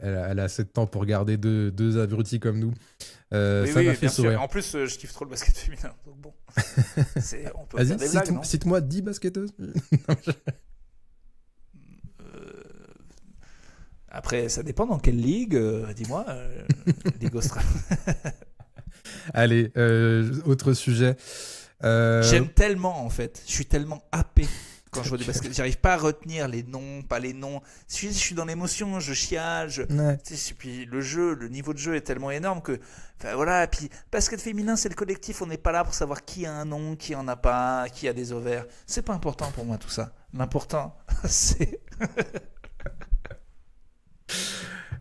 elle a assez de temps pour regarder deux abrutis comme nous. Ça Oui, m'a bien fait sûr. sourire. En plus, je kiffe trop le basket féminin. Donc bon, on peut faire des Vas-y, blagues, non cite-moi 10 basketteuses. Après, ça dépend dans quelle ligue, dis-moi. Ligue australienne. Allez, autre sujet. J'aime tellement, en fait. Je suis tellement happé quand je vois du basket. J'arrive pas à retenir les noms, pas les noms. Je suis dans l'émotion, je chiale. Ouais. Tu sais, puis le niveau de jeu est tellement énorme que, enfin voilà. Et puis basket féminin, c'est le collectif. On n'est pas là pour savoir qui a un nom, qui en a pas, qui a des ovaires. C'est pas important pour moi tout ça. L'important, c'est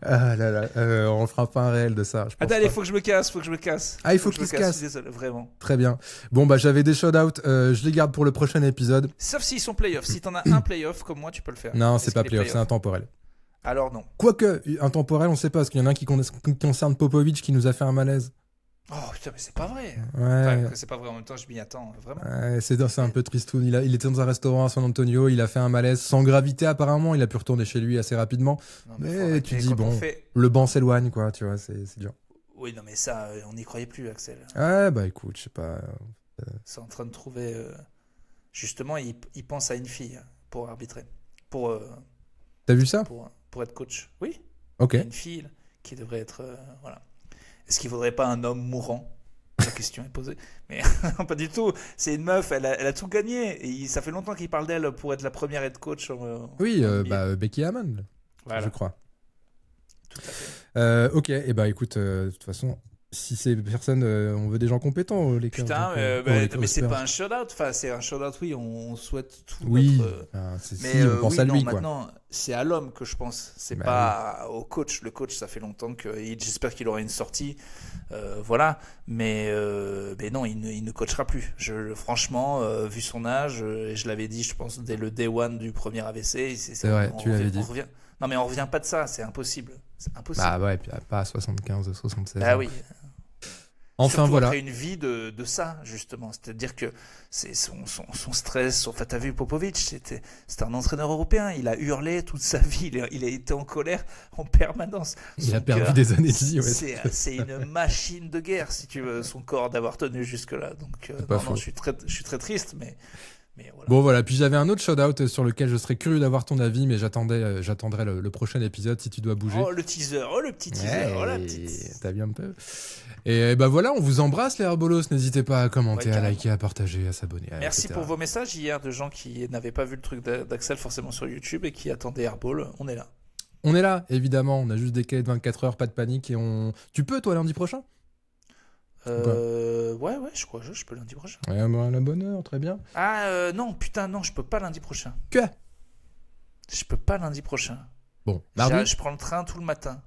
Ah là là, on fera pas un réel de ça. Je pense allez, pas. faut que je me casse. Ah, il faut que qu'il je se me casse. Je suis désolé, vraiment. Très bien. Bon, bah j'avais des shout-outs, je les garde pour le prochain épisode. Sauf s'ils sont playoffs. Si t'en as un playoff comme moi, tu peux le faire. Non, Est-ce c'est pas qu'il est playoff, c'est intemporel. Alors non. Quoique, intemporel, on sait pas, parce qu'il y en a un qui concerne Popovic qui nous a fait un malaise. Oh putain, mais c'est pas vrai. Ouais. Enfin, c'est pas vrai en même temps, je m'y attends, vraiment. Ouais, c'est un peu tristoun. Il était dans un restaurant à San Antonio, il a fait un malaise sans gravité apparemment, il a pu retourner chez lui assez rapidement. Non, Mais faut arrêter. tu dis, Quand bon. on fait- Le banc s'éloigne, quoi, tu vois, c'est dur. Oui, non, mais ça, on n'y croyait plus, Axel. Ouais, bah écoute, je sais pas. C'est en train de trouver. Justement, il pense à une fille pour arbitrer. Pour T'as vu ça? pour être coach. Oui, Ok. il y a une fille qui devrait être. Voilà. Est-ce qu'il ne faudrait pas un homme mourant? La question est posée. Mais non, pas du tout. C'est une meuf, elle a tout gagné. Et ça fait longtemps qu'il parle d'elle pour être la première head coach. Oui, en NBA. bah Becky Hammond, Voilà, je crois. tout à fait. Ok, et bah écoute, de toute façon, si ces personnes, on veut des gens compétents, les Cavs, Putain, donc, mais c'est Spurs. pas un shout-out. Enfin, c'est un shout-out, oui. On souhaite tout Oui, notre. si, Mais on pense oui, à non, lui, quoi. maintenant, c'est à l'homme que je pense. C'est Bah pas au coach. Le coach, ça fait longtemps que. J'espère qu'il aura une sortie. Voilà. Mais non, il ne coachera plus. Franchement, vu son âge, et je l'avais dit, je pense, dès le day one du premier AVC. C'est vrai, tu l'avais dit. Non, mais on revient pas de ça. C'est impossible. C'est impossible. Bah ouais, puis pas à 75, 76 Ah ans. oui. Enfin Surtout voilà. après une vie de ça, justement. C'est-à-dire que c'est son stress. Enfin, t'as vu Popovic, c'était un entraîneur européen. Il a hurlé toute sa vie. Il a été en colère en permanence. Il a Son perdu cœur, des années de vie. Ouais. c'est une machine de guerre, si tu veux, son corps d'avoir tenu jusque-là. Donc, pas non, faux. je suis très triste, mais voilà. Bon voilà, puis j'avais un autre shout-out sur lequel je serais curieux d'avoir ton avis, mais j'attendrai le prochain épisode si tu dois bouger. Oh, le teaser, le petit teaser, oh, la petite. T'as vu un peu. Et bah voilà, on vous embrasse les Herbolos. N'hésitez pas à commenter, Ouais, à carrément. liker, à partager, à s'abonner. Merci etc. pour vos messages hier de gens qui n'avaient pas vu le truc d'Axel forcément sur YouTube et qui attendaient Airball. On est là. On est là, évidemment. On a juste décalé de 24 heures, pas de panique. Et Tu peux, toi, lundi prochain? Ouais, je crois que je peux lundi prochain. Ouais, bah, à la bonne heure, très bien. Ah, non, putain, non, je peux pas lundi prochain. Que? Je peux pas lundi prochain. Bon, mardi. Je prends le train tout le matin.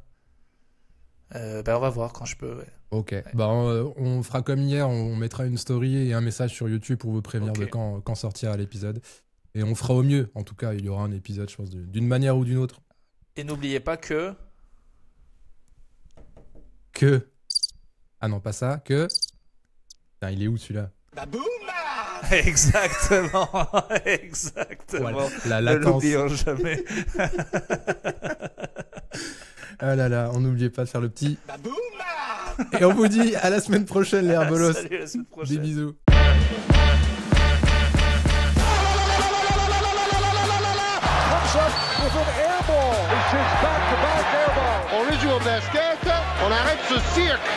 On va voir quand je peux. Ouais. Ok, bah, on fera comme hier, on mettra une story et un message sur YouTube pour vous prévenir de quand sortira l'épisode. Et on fera au mieux, en tout cas, il y aura un épisode, je pense, d'une manière ou d'une autre. Et n'oubliez pas que... Ah non, pas ça, que... Putain, il est où celui-là? Exactement, exactement. Voilà, la Ne latence. l'oublions jamais. Ah là là, on n'oubliez pas de faire le petit... Et on vous dit à la semaine prochaine, les Herbolos. Salut, à la semaine Des prochaine. bisous. On rejoue au basket, on arrête ce cirque.